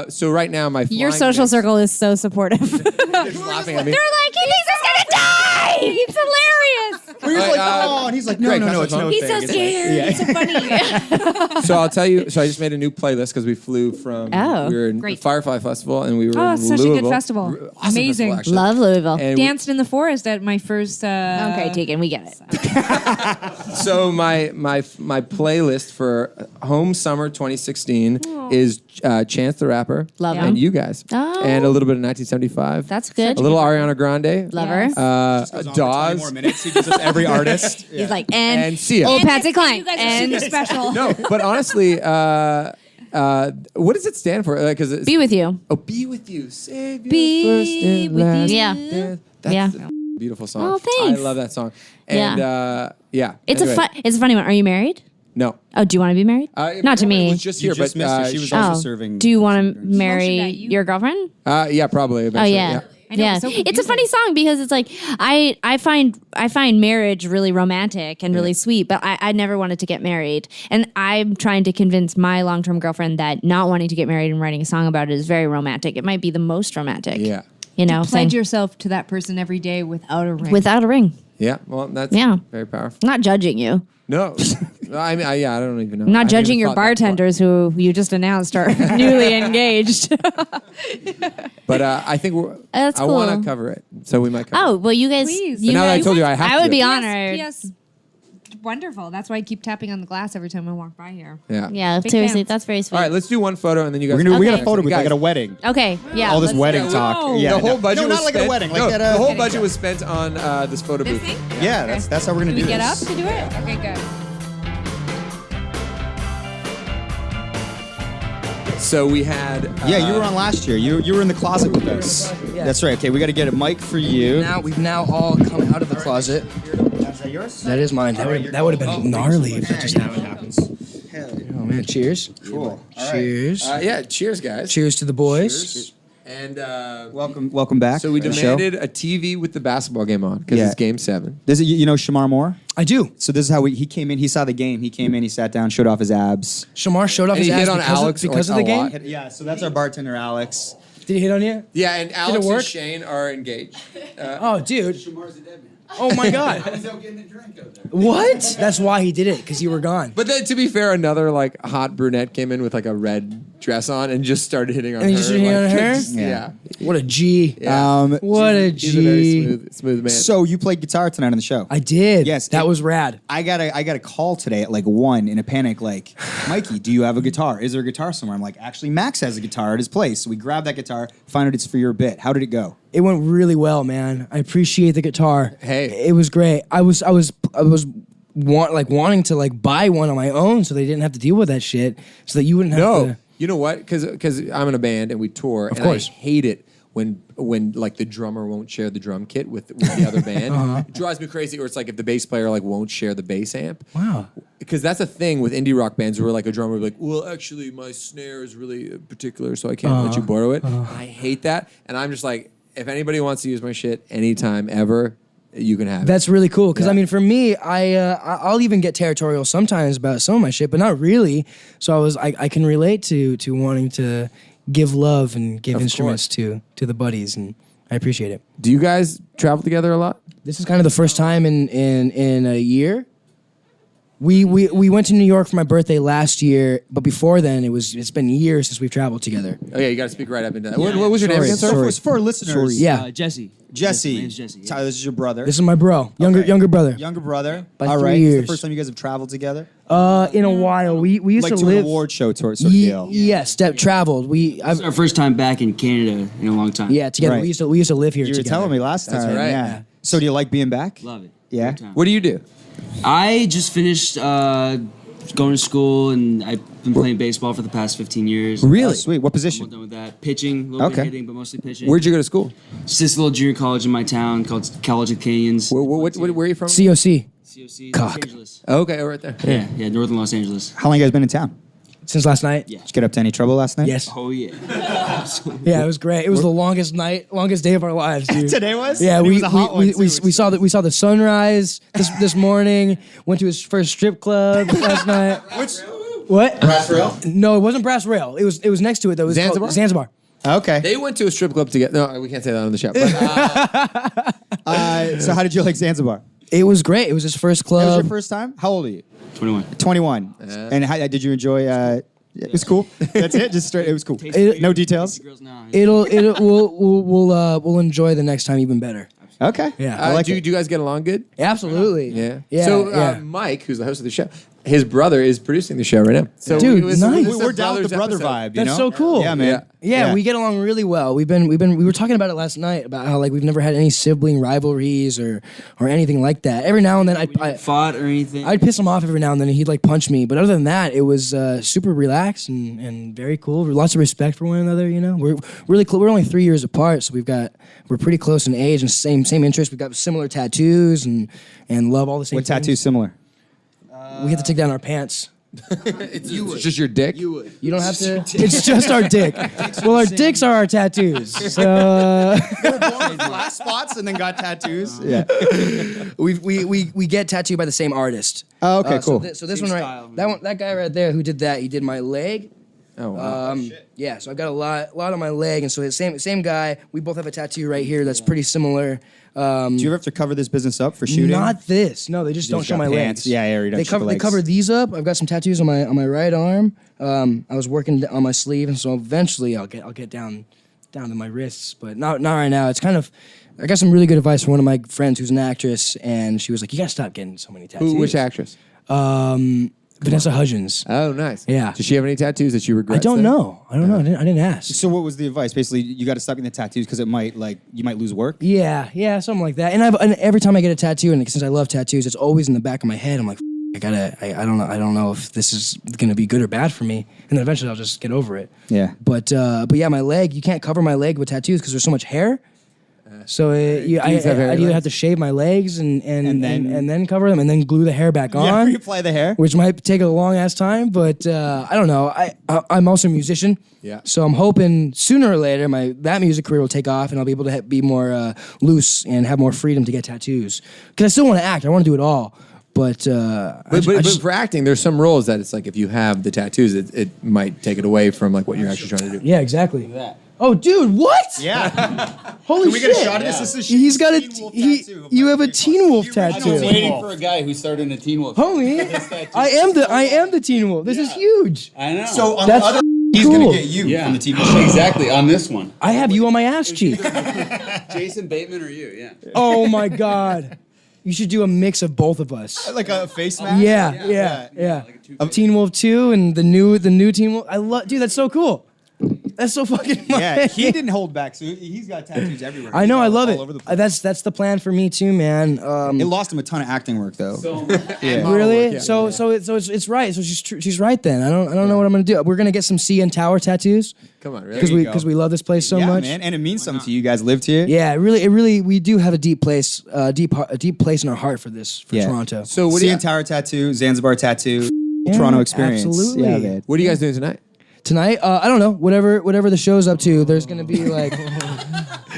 Speaker 2: So right now my
Speaker 7: Your
Speaker 2: flying
Speaker 7: social
Speaker 2: gigs-
Speaker 7: circle is so supportive.
Speaker 2: They're just laughing at me.
Speaker 7: They're like, he thinks he's gonna die. He's hilarious.
Speaker 1: We're just like, oh, and he's like, no,
Speaker 2: Greg,
Speaker 1: no,
Speaker 2: that's
Speaker 1: no,
Speaker 2: my
Speaker 1: it's no
Speaker 2: phone.
Speaker 8: He's so
Speaker 1: thing.
Speaker 8: scared. He's so funny.
Speaker 2: So I'll tell you. So I just made a new playlist because we flew from.
Speaker 7: Oh,
Speaker 2: we were in
Speaker 8: great.
Speaker 2: the Firefly Festival, and we were
Speaker 8: Oh,
Speaker 2: in
Speaker 8: it's such a good
Speaker 2: Louisville.
Speaker 8: festival.
Speaker 2: Awesome
Speaker 8: Amazing.
Speaker 2: festival, actually.
Speaker 7: Love Louisville.
Speaker 2: And we-
Speaker 8: Danced in the forest at my first.
Speaker 7: Okay, Tegan, we get it.
Speaker 2: So my playlist for Home Summer 2016 is Chance the Rapper,
Speaker 7: Love
Speaker 2: and
Speaker 7: him.
Speaker 2: you guys,
Speaker 7: Oh.
Speaker 2: and a little bit of 1975.
Speaker 7: That's good.
Speaker 2: A little Ariana Grande,
Speaker 7: Love her.
Speaker 8: Yes.
Speaker 1: Goes on for 20
Speaker 2: Dawes,
Speaker 1: more minutes. He does this every artist.
Speaker 7: He's like,
Speaker 2: and Sia.
Speaker 7: old Patsy Cline.
Speaker 8: You guys are
Speaker 7: And
Speaker 8: super special.
Speaker 2: No, but honestly, what does it stand for? Because
Speaker 7: be with you.
Speaker 2: Oh, be with you. Save your
Speaker 8: Be
Speaker 2: first and
Speaker 8: with
Speaker 2: last
Speaker 8: you.
Speaker 7: Yeah.
Speaker 2: dance. That's
Speaker 7: Yeah.
Speaker 2: a beautiful song.
Speaker 7: Oh, thanks.
Speaker 2: I love that song. And yeah,
Speaker 7: It's
Speaker 2: anyway.
Speaker 7: it's a funny one. Are you married?
Speaker 2: No.
Speaker 7: Oh, do you want to be married? Not to
Speaker 2: It
Speaker 7: me.
Speaker 2: was just
Speaker 1: You
Speaker 2: here,
Speaker 1: just
Speaker 2: but
Speaker 1: missed her. She was
Speaker 7: Oh,
Speaker 1: also serving.
Speaker 7: do you want to
Speaker 8: Motion
Speaker 7: marry
Speaker 8: at you?
Speaker 7: your girlfriend?
Speaker 2: yeah, probably.
Speaker 7: Oh
Speaker 2: Eventually,
Speaker 7: yeah.
Speaker 8: I know,
Speaker 7: Yeah,
Speaker 8: it's so
Speaker 7: it's a
Speaker 8: confusing.
Speaker 7: funny song because it's like I find marriage really romantic and really sweet, but I never wanted to get married, and I'm trying to convince my long-term girlfriend that not wanting to get married and writing a song about it is very romantic. It might be the most romantic.
Speaker 2: Yeah.
Speaker 7: You know, saying,
Speaker 8: Pledge yourself to that person every day without a ring.
Speaker 7: without a ring.
Speaker 2: Yeah. Well, that's
Speaker 7: Yeah.
Speaker 2: very powerful.
Speaker 7: Not judging you.
Speaker 2: No, I mean, I don't even know.
Speaker 7: I'm not
Speaker 2: I haven't
Speaker 7: judging
Speaker 2: even
Speaker 7: your
Speaker 2: thought that far.
Speaker 7: bartenders who you just announced are newly engaged.
Speaker 2: But I think
Speaker 7: That's
Speaker 2: I want
Speaker 7: cool.
Speaker 2: to cover it, so we might cover
Speaker 7: Oh, well, you guys.
Speaker 8: Please.
Speaker 7: You
Speaker 2: But now that I
Speaker 7: guys-
Speaker 2: told you I have
Speaker 7: I
Speaker 2: to
Speaker 7: would be
Speaker 2: do it.
Speaker 7: honored.
Speaker 8: Yes. Wonderful. That's why I keep tapping on the glass every time I walk by here.
Speaker 2: it. Yeah.
Speaker 7: Yeah,
Speaker 8: Big
Speaker 7: seriously,
Speaker 8: fans.
Speaker 7: that's very sweet.
Speaker 2: All right, let's do one photo, and then you guys.
Speaker 1: We got
Speaker 7: Okay.
Speaker 1: a photo booth.
Speaker 2: Guys,
Speaker 1: Like at a wedding.
Speaker 7: Okay, yeah.
Speaker 1: All this
Speaker 7: let's-
Speaker 1: wedding
Speaker 8: Whoa.
Speaker 1: talk. Yeah,
Speaker 2: the whole budget
Speaker 1: No,
Speaker 2: was
Speaker 1: not like
Speaker 2: spent,
Speaker 1: at a wedding. Like
Speaker 2: no,
Speaker 1: at
Speaker 2: the
Speaker 1: a.
Speaker 2: whole budget was spent on this photo
Speaker 8: This
Speaker 2: booth.
Speaker 8: thing?
Speaker 1: Yeah, that's how we're gonna
Speaker 8: Do we
Speaker 1: do
Speaker 8: get
Speaker 1: this.
Speaker 8: up to do it? Okay, good.
Speaker 2: So we had.
Speaker 1: Yeah, you were on last year. You were in the closet with us. That's right. Okay, we got to get a mic for you.
Speaker 9: We've now all come out of the closet.
Speaker 1: Is that yours?
Speaker 9: That is mine. That would have been gnarly if that just happens. Oh man, cheers.
Speaker 1: Cool.
Speaker 9: Cheers.
Speaker 2: Yeah, cheers, guys.
Speaker 9: Cheers to the boys.
Speaker 2: And
Speaker 1: Welcome back.
Speaker 2: so we
Speaker 1: to the show.
Speaker 2: demanded a TV with the basketball game on because
Speaker 1: Yeah.
Speaker 2: it's Game 7.
Speaker 1: This is, you know Shamar Moore?
Speaker 9: I do.
Speaker 1: So this is how he came in. He saw the game. He came in. He sat down, showed off his abs.
Speaker 9: Shamar showed off
Speaker 2: And
Speaker 9: his
Speaker 2: he
Speaker 9: ass
Speaker 2: hit on
Speaker 9: because,
Speaker 2: Alex,
Speaker 9: because
Speaker 2: like,
Speaker 9: of the
Speaker 2: a
Speaker 9: game.
Speaker 2: lot.
Speaker 1: Yeah. So that's our bartender, Alex.
Speaker 9: Did he hit on you?
Speaker 2: Yeah, and Alex
Speaker 9: work?
Speaker 2: and Shane are engaged.
Speaker 9: Oh, dude.
Speaker 4: Shamar's a dead man.
Speaker 9: Oh my God.
Speaker 4: I was out getting a drink out there.
Speaker 9: What? That's why he did it, because you were gone.
Speaker 2: But then, to be fair, another like hot brunette came in with like a red dress on and just started hitting on her.
Speaker 9: And he just hitting on her?
Speaker 2: Yeah.
Speaker 9: What a G.
Speaker 2: Yeah.
Speaker 9: What a
Speaker 2: He's a very
Speaker 9: G.
Speaker 2: smooth man.
Speaker 1: So you played guitar tonight on the show.
Speaker 9: I did.
Speaker 1: Yes,
Speaker 9: That was rad.
Speaker 1: I got a call today at like 1 in a panic, like, Mikey, do you have a guitar? Is there a guitar somewhere? I'm like, actually, Max has a guitar at his place. So we grabbed that guitar, found out it's for your bit. How did it go?
Speaker 9: It went really well, man. I appreciate the guitar.
Speaker 2: Hey.
Speaker 9: It was great. I was wanting to like buy one on my own so they didn't have to deal with that shit, so that you wouldn't have to.
Speaker 2: You know what? Because I'm in a band and we tour, and
Speaker 9: course.
Speaker 2: I hate it when like the drummer won't share the drum kit with the other band. It drives me crazy. Or it's like if the bass player like won't share the bass amp.
Speaker 9: Wow.
Speaker 2: Because that's a thing with indie rock bands where like a drummer will be like, well, actually my snare is really particular, so I can't let you borrow it. I hate that, and I'm just like, if anybody wants to use my shit anytime ever, you can have it.
Speaker 9: That's really cool because I mean, for me, I'll even get territorial sometimes about some of my shit, but not really. So I can relate to wanting to give love and give instruments to the buddies, and I appreciate it.
Speaker 2: Do you guys travel together a lot?
Speaker 9: This is kind of the first time in a year. We went to New York for my birthday last year, but before then it's been years since we've traveled together.
Speaker 2: Oh yeah, you got to speak right up into that. What was your name again?
Speaker 1: So for our listeners,
Speaker 9: Yeah.
Speaker 10: Jesse.
Speaker 1: Jesse.
Speaker 10: My name's Jesse. Yeah.
Speaker 1: Tyler, this is your brother.
Speaker 9: This is my bro, younger brother.
Speaker 1: Younger brother.
Speaker 9: By
Speaker 1: All
Speaker 9: 3
Speaker 1: right. This is
Speaker 9: years.
Speaker 1: the first time you guys have traveled together?
Speaker 9: In a while, we used
Speaker 1: Like
Speaker 9: to
Speaker 1: to
Speaker 9: live
Speaker 1: an award show sort of deal.
Speaker 9: Yes, traveled.
Speaker 10: It's our first time back in Canada in a long time.
Speaker 9: Yeah, together.
Speaker 1: Right.
Speaker 9: We used to live here
Speaker 1: You were
Speaker 9: together.
Speaker 1: telling me last time.
Speaker 2: right.
Speaker 1: Yeah. So do you like being back?
Speaker 10: Love it.
Speaker 1: Yeah?
Speaker 10: Great time.
Speaker 2: What do you do?
Speaker 10: I just finished going to school, and I've been playing baseball for the past 15 years.
Speaker 1: Oh, sweet. What
Speaker 10: I'm
Speaker 1: position?
Speaker 10: done with that. Pitching, a little bit
Speaker 1: Okay.
Speaker 10: hitting, but mostly pitching.
Speaker 2: Where'd you go to school?
Speaker 10: It's this little junior college in my town called College of Canadians.
Speaker 2: Where are you from?
Speaker 9: COC
Speaker 10: COC,
Speaker 9: Cock.
Speaker 10: Los Angeles.
Speaker 2: Okay, right there.
Speaker 10: Yeah, northern Los Angeles.
Speaker 1: How long you guys been in town?
Speaker 9: since last night.
Speaker 10: Yeah.
Speaker 1: Did you get up to any trouble last night?
Speaker 9: Yes.
Speaker 10: Oh yeah.
Speaker 9: Yeah, it was great. It was the longest day of our lives, dude.
Speaker 1: Today was?
Speaker 9: Yeah,
Speaker 1: And it
Speaker 9: we
Speaker 1: was a hot one,
Speaker 9: we
Speaker 1: too.
Speaker 9: saw the sunrise this morning. Went to his first strip club last night. What?
Speaker 1: Brass Rail?
Speaker 9: No, it wasn't Brass Rail. It was next to it though. It was called
Speaker 2: Zanzibar?
Speaker 9: Zanzibar.
Speaker 1: Okay.
Speaker 2: They went to a strip club together. No, we can't say that on the show. But,
Speaker 1: So how did you like Zanzibar?
Speaker 9: It was great. It was his first club.
Speaker 1: That was your first time? How old are you?
Speaker 10: 21.
Speaker 1: 21. And how did you enjoy? It was cool. That's it. Just straight. It was cool.
Speaker 9: It-
Speaker 1: No details.
Speaker 10: Girls now.
Speaker 9: We'll enjoy the next time even better.
Speaker 1: Okay.
Speaker 9: Yeah.
Speaker 1: I like
Speaker 2: do
Speaker 1: it.
Speaker 2: you guys get along good?
Speaker 9: Absolutely.
Speaker 2: Yeah.
Speaker 9: Yeah.
Speaker 2: So
Speaker 9: yeah.
Speaker 2: Mike, who's the host of the show, his brother is producing the show right now. So
Speaker 9: Dude,
Speaker 2: it was-
Speaker 9: nice.
Speaker 2: it was
Speaker 1: We're
Speaker 2: a
Speaker 1: down with the
Speaker 2: brothers
Speaker 1: brother
Speaker 2: episode.
Speaker 1: vibe. You
Speaker 9: That's
Speaker 1: know?
Speaker 9: so cool.
Speaker 1: Yeah, man.
Speaker 9: Yeah, we get along really well. We were talking about it last night about how like we've never had any sibling rivalries or anything like that. Every now and then I
Speaker 10: Fought or anything?
Speaker 9: I'd piss him off every now and then and he'd like punch me. But other than that, it was super relaxed and very cool. Lots of respect for one another, you know. We're really close. We're only 3 years apart, so we're pretty close in age and same interests. We've got similar tattoos and love all the same
Speaker 1: What
Speaker 9: things.
Speaker 1: tattoo's similar?
Speaker 9: We have to take down our pants.
Speaker 2: It's just your dick.
Speaker 9: You don't have to. It's just our dick. Well, our dicks are our tattoos. So
Speaker 1: Flat spots and then got tattoos. Yeah.
Speaker 9: we get tattooed by the same artist.
Speaker 1: Oh, okay,
Speaker 9: So
Speaker 1: cool.
Speaker 9: so this
Speaker 10: Same
Speaker 9: one
Speaker 10: style.
Speaker 9: right, that guy right there who did that, he did my leg.
Speaker 2: Oh, wow.
Speaker 9: Yeah, so I've got a lot on my leg, and so the same guy. We both have a tattoo right here that's pretty similar.
Speaker 1: Do you ever have to cover this business up for shooting?
Speaker 9: Not this. No, they just don't
Speaker 1: just
Speaker 9: show
Speaker 1: got
Speaker 9: my
Speaker 1: pants.
Speaker 9: legs.
Speaker 1: Yeah, yeah, you don't
Speaker 9: They
Speaker 1: show the
Speaker 9: cover
Speaker 1: legs.
Speaker 9: these up. I've got some tattoos on my right arm. I was working on my sleeve, and so eventually I'll get down to my wrists, but not right now. It's kind of. I got some really good advice from one of my friends who's an actress, and she was like, "You gotta stop getting so many tattoos."
Speaker 2: Which actress?
Speaker 9: Vanessa Hudgens.
Speaker 2: Oh, nice.
Speaker 9: Yeah.
Speaker 2: Does she have any tattoos that you regret?
Speaker 9: I don't know. I didn't ask.
Speaker 1: So what was the advice? Basically, you got to stop getting the tattoos because it might you might lose work.
Speaker 9: Yeah, something like that. And every time I get a tattoo, and since I love tattoos, it's always in the back of my head. I'm like, I don't know if this is gonna be good or bad for me. And then eventually I'll just get over it.
Speaker 1: Yeah.
Speaker 9: But yeah, my leg, you can't cover my leg with tattoos because there's so much hair. So I'd either have to shave my legs and then cover them and then glue the hair back on.
Speaker 1: Yeah, reapply the hair.
Speaker 9: Which might take a long ass time, but I don't know. I'm also a musician,
Speaker 2: Yeah.
Speaker 9: So I'm hoping sooner or later that music career will take off and I'll be able to be more loose and have more freedom to get tattoos. Because I still want to act. I want to do it all, but
Speaker 2: But for acting, there's some roles that it's like if you have the tattoos, it might take it away from like what you're actually trying to do.
Speaker 9: yeah, exactly. Oh, dude, what?
Speaker 1: Yeah.
Speaker 9: Holy
Speaker 1: Can we
Speaker 9: shit!
Speaker 1: get a shot of this? This is
Speaker 9: He's got a
Speaker 1: Teen Wolf
Speaker 9: he.
Speaker 1: tattoo of
Speaker 9: You
Speaker 1: my
Speaker 9: have a
Speaker 1: face.
Speaker 9: Teen Wolf
Speaker 1: The original
Speaker 9: tattoo.
Speaker 1: Teen
Speaker 3: Waiting
Speaker 1: Wolf.
Speaker 3: for a guy who started in a Teen Wolf.
Speaker 9: Homie, I am the Teen Wolf. This is huge.
Speaker 3: I know.
Speaker 1: So on
Speaker 9: That's
Speaker 1: the other, he's
Speaker 9: cool.
Speaker 1: gonna get you
Speaker 3: yeah,
Speaker 1: from the Teen Wolf.
Speaker 3: exactly on this one.
Speaker 9: I have you on my ass cheek.
Speaker 3: Jason Bateman or you? Yeah.
Speaker 9: Oh my god. You should do a mix of both of us.
Speaker 1: Like a face mask.
Speaker 9: Yeah. Of Teen Wolf 2 and the new Teen Wolf. I love, dude. That's so cool. That's so fucking.
Speaker 1: Yeah, he didn't hold back, so he's got tattoos everywhere.
Speaker 9: I know. I
Speaker 1: He's
Speaker 9: love
Speaker 1: all
Speaker 9: it.
Speaker 1: over the place.
Speaker 9: That's the plan for me too, man.
Speaker 1: It lost him a ton of acting work though.
Speaker 9: Really? So it's right. So she's right then. I don't know what I'm gonna do. We're gonna get some CN Tower tattoos.
Speaker 2: Come on, really?
Speaker 9: Because we love this place so
Speaker 1: yeah,
Speaker 9: much.
Speaker 1: man, and it means something to you. You guys lived here.
Speaker 9: Yeah, it really we do have a deep place, a deep place in our heart for this for Toronto.
Speaker 2: So what do you?
Speaker 1: CN Tower tattoo, Zanzibar tattoo, Toronto experience.
Speaker 9: Absolutely.
Speaker 1: Yeah, man.
Speaker 2: What are you guys doing tonight?
Speaker 9: Tonight, I don't know. Whatever the show's up to, there's gonna be like.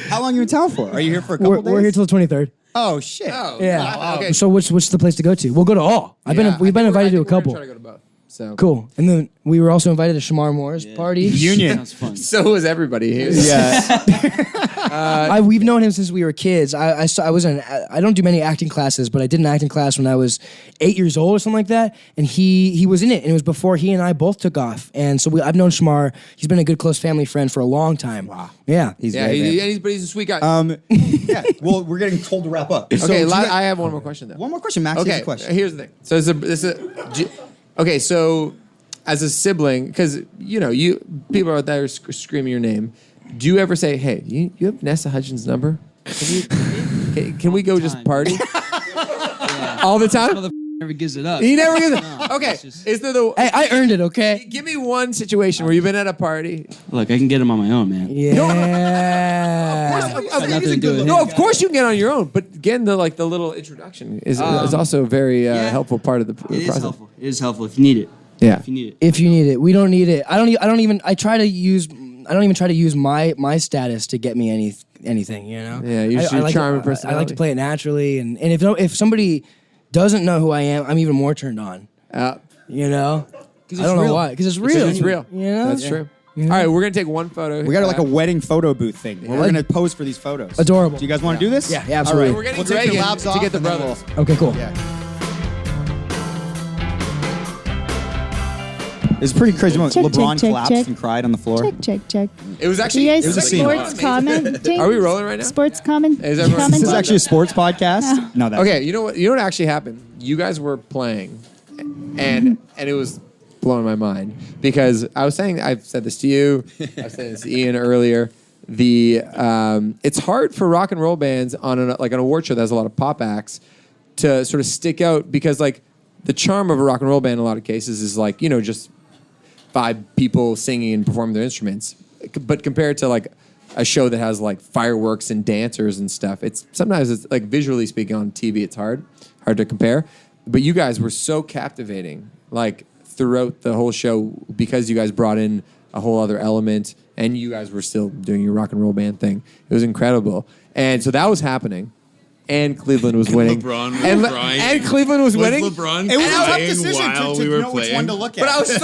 Speaker 1: How long are you in town for? Are you here for a couple days?
Speaker 9: We're here till the 23rd.
Speaker 1: Oh shit.
Speaker 2: Oh,
Speaker 9: Yeah.
Speaker 2: okay.
Speaker 9: So which the place to go to? We'll go to all. We've been invited to a couple.
Speaker 2: Trying to go to both. So
Speaker 9: Cool. And then we were also invited to Shamar Moore's party.
Speaker 1: Union.
Speaker 3: Sounds fun.
Speaker 2: So was everybody here.
Speaker 1: Yeah.
Speaker 9: We've known him since we were kids. I don't do many acting classes, but I did an acting class when I was 8 years old or something like that. And he was in it, and it was before he and I both took off. And so I've known Shamar. He's been a good close family friend for a long time. Wow. Yeah.
Speaker 1: He's
Speaker 2: Yeah,
Speaker 1: great, man.
Speaker 2: but he's a sweet guy.
Speaker 1: Yeah. Well, we're getting told to wrap up. So
Speaker 2: okay,
Speaker 1: do you guys-
Speaker 2: I have one more question though.
Speaker 1: one more question, Max.
Speaker 2: Okay,
Speaker 1: Here's a question.
Speaker 2: here's the thing. So okay, so as a sibling, because people out there screaming your name, do you ever say, "Hey, you have Vanessa Hudgens' number? Can we go just party?" All the time.
Speaker 10: Never gives it up.
Speaker 2: He never gives it. Okay, is there the?
Speaker 9: Hey, I earned it, okay?
Speaker 2: Give me one situation where you've been at a party.
Speaker 10: Look, I can get him on my own, man.
Speaker 9: Yeah.
Speaker 10: Nothing to do with him.
Speaker 2: No, of course you can get on your own, but getting the little introduction is also a very helpful part of the
Speaker 10: It is
Speaker 2: process.
Speaker 10: helpful. It is helpful if you need it.
Speaker 2: Yeah.
Speaker 10: If you need it.
Speaker 9: If you need it, we don't need it. I don't even try to use my status to get me anything. You know.
Speaker 2: Yeah, you're
Speaker 9: I like
Speaker 2: charming
Speaker 9: to, I like
Speaker 2: personality.
Speaker 9: to play it naturally, and if somebody doesn't know who I am, I'm even more turned on. You know. I don't know why. Because it's real.
Speaker 2: It's real.
Speaker 9: You know.
Speaker 2: That's true. All right, we're gonna take one photo.
Speaker 1: We got like a wedding photo booth thing. Where we're gonna pose for these photos.
Speaker 9: Adorable.
Speaker 1: Do you guys want to do this?
Speaker 9: Yeah, absolutely.
Speaker 1: All
Speaker 2: We're
Speaker 1: right.
Speaker 2: getting
Speaker 1: We'll take
Speaker 2: Greg
Speaker 1: your
Speaker 2: in
Speaker 1: labs
Speaker 2: to
Speaker 1: off
Speaker 2: get the
Speaker 1: and then
Speaker 2: brothers.
Speaker 9: Okay, cool.
Speaker 1: Yeah. It's a pretty crazy moment.
Speaker 6: Check,
Speaker 1: LeBron
Speaker 6: check, check,
Speaker 1: collapsed
Speaker 6: check.
Speaker 1: and cried on the floor.
Speaker 6: Check.
Speaker 2: It was actually.
Speaker 6: You guys
Speaker 2: it was
Speaker 1: a scene.
Speaker 6: sports commenting?
Speaker 2: Are we rolling right now?
Speaker 6: Sports comment?
Speaker 2: Is everyone-
Speaker 1: This is actually a sports podcast. No, that's
Speaker 2: Okay, you know what actually happened? You guys were playing, and it was blowing my mind because I was saying, I've said this to you, I've said this to Ian earlier. It's hard for rock and roll bands on an award show that has a lot of pop acts to sort of stick out because the charm of a rock and roll band in a lot of cases is just 5 people singing and performing their instruments. But compared to a show that has fireworks and dancers and stuff, sometimes it's visually speaking on TV, it's hard to compare. But you guys were so captivating, throughout the whole show because you guys brought in a whole other element and you guys were still doing your rock and roll band thing. It was incredible. And so that was happening. And Cleveland was winning.
Speaker 11: LeBron was
Speaker 2: and,
Speaker 11: crying.
Speaker 2: and Cleveland was winning.
Speaker 11: LeBron
Speaker 1: It was a tough
Speaker 11: crying
Speaker 1: decision
Speaker 11: while
Speaker 1: to
Speaker 11: we were
Speaker 1: know which one to look at.
Speaker 2: But I was just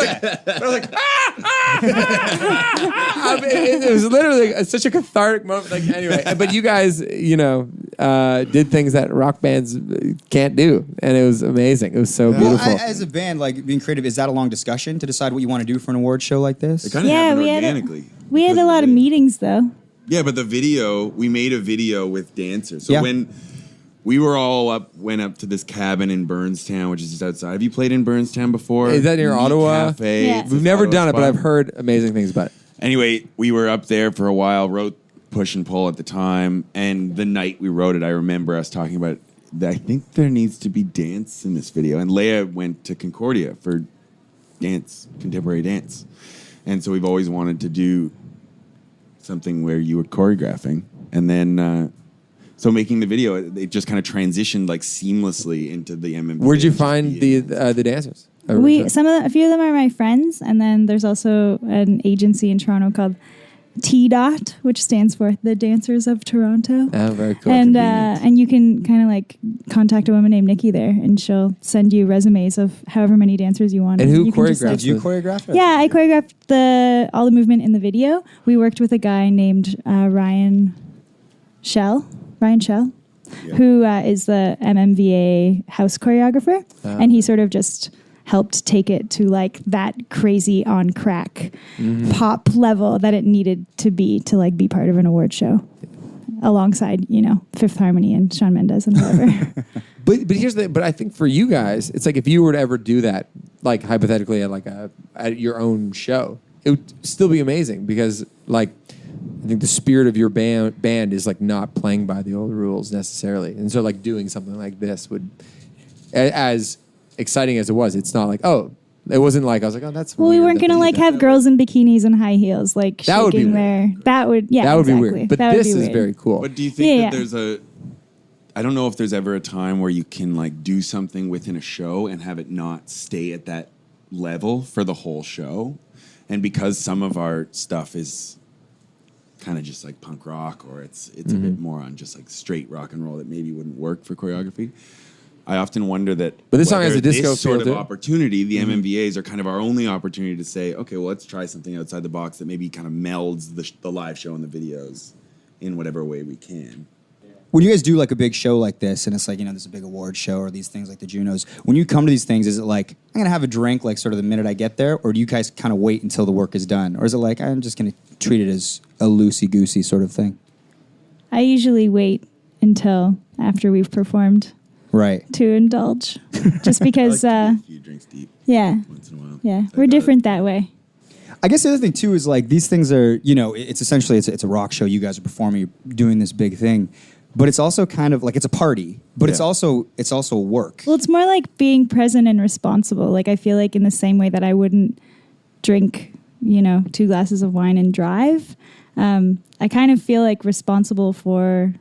Speaker 2: it was literally such a cathartic moment. Anyway, but you guys, did things that rock bands can't do, and it was amazing. It was so beautiful.
Speaker 1: As a band, being creative, is that a long discussion to decide what you want to do for an award show like this?
Speaker 11: It kind of
Speaker 6: Yeah,
Speaker 11: happened
Speaker 6: we had
Speaker 11: organically.
Speaker 6: We had a lot of meetings though.
Speaker 11: Yeah, but we made a video with dancers. So
Speaker 1: Yeah.
Speaker 11: when we were all went up to this cabin in Burnstown, which is just outside. Have you played in Burnstown before?
Speaker 2: Is that near
Speaker 11: Meat
Speaker 2: Ottawa?
Speaker 11: Cafe.
Speaker 6: Yeah.
Speaker 11: It's
Speaker 2: We've
Speaker 11: this
Speaker 2: never
Speaker 11: Ottawa
Speaker 2: done it, but
Speaker 11: spot.
Speaker 2: I've heard amazing things about it.
Speaker 11: Anyway, we were up there for a while, wrote Push and Pull at the time, and the night we wrote it, I remember us talking about, I think there needs to be dance in this video. And Leah went to Concordia for dance, contemporary dance. And so we've always wanted to do something where you were choreographing. And then, so making the video, it just kind of transitioned seamlessly into the MMVAs.
Speaker 2: Where'd you find the dancers?
Speaker 6: A few of them are my friends, and then there's also an agency in Toronto called
Speaker 12: TDOT, which stands for the Dancers of Toronto.
Speaker 2: Oh, very cool.
Speaker 12: And you can kind of like contact a woman named Nikki there, and she'll send you resumes of however many dancers you want.
Speaker 2: And who
Speaker 12: you can just,
Speaker 2: choreographed?
Speaker 1: Did you choreograph it?
Speaker 12: Yeah, I choreographed all the movement in the video. We worked with a guy named Ryan Shell, who is the MMVA house choreographer, and he sort of just helped take it to like that crazy on crack pop level that it needed to like be part of an award show, alongside Fifth Harmony and Shawn Mendes and whatever.
Speaker 2: But I think for you guys, it's like if you were to ever do that, like hypothetically at your own show, it would still be amazing because like I think the spirit of your band is like not playing by the old rules necessarily, and so like doing something like this would, as exciting as it was, it's not like it wasn't like I was like that's
Speaker 12: well,
Speaker 2: weird
Speaker 12: we weren't gonna like have girls in bikinis and high heels like
Speaker 2: that would be
Speaker 12: shaking
Speaker 2: weird.
Speaker 12: that would
Speaker 2: be
Speaker 12: exactly.
Speaker 2: weird, but
Speaker 12: that
Speaker 2: this
Speaker 12: would be
Speaker 2: is
Speaker 12: weird.
Speaker 2: very cool.
Speaker 11: But do you think
Speaker 12: Yeah,
Speaker 11: that there's I don't know if there's ever a time where you can like do something within a show and have it not stay at that level for the whole show, and because some of our stuff is kind of just like punk rock, or it's a bit more on just like straight rock and roll that maybe wouldn't work for choreography. I often wonder that.
Speaker 2: But this song has
Speaker 11: whether
Speaker 2: a disco
Speaker 11: this sort
Speaker 2: feel
Speaker 11: of
Speaker 2: to it.
Speaker 11: opportunity, the MMVAs are kind of our only opportunity to say, okay, well, let's try something outside the box that maybe kind of melds the live show and the videos in whatever way we can.
Speaker 1: When you guys do like a big show like this, and it's like, there's a big award show or these things like the Junos, when you come to these things, is it like, I'm going to have a drink like sort of the minute I get there? Or do you guys kind of wait until the work is done? Or is it like, I'm just going to treat it as a loosey-goosey sort of thing?
Speaker 12: I usually wait until after we've performed.
Speaker 1: Right.
Speaker 12: To indulge. Just because,
Speaker 11: a few drinks deep
Speaker 12: yeah.
Speaker 11: once in a while.
Speaker 12: Yeah, we're different that way.
Speaker 1: I guess the other thing too is like these things are, it's essentially it's a rock show. You guys are performing, you're doing this big thing, but it's also kind of like it's a party, but it's also work.
Speaker 12: Well, it's more like being present and responsible. Like I feel like in the same way that I wouldn't drink, 2 glasses of wine and drive, I kind of feel like responsible for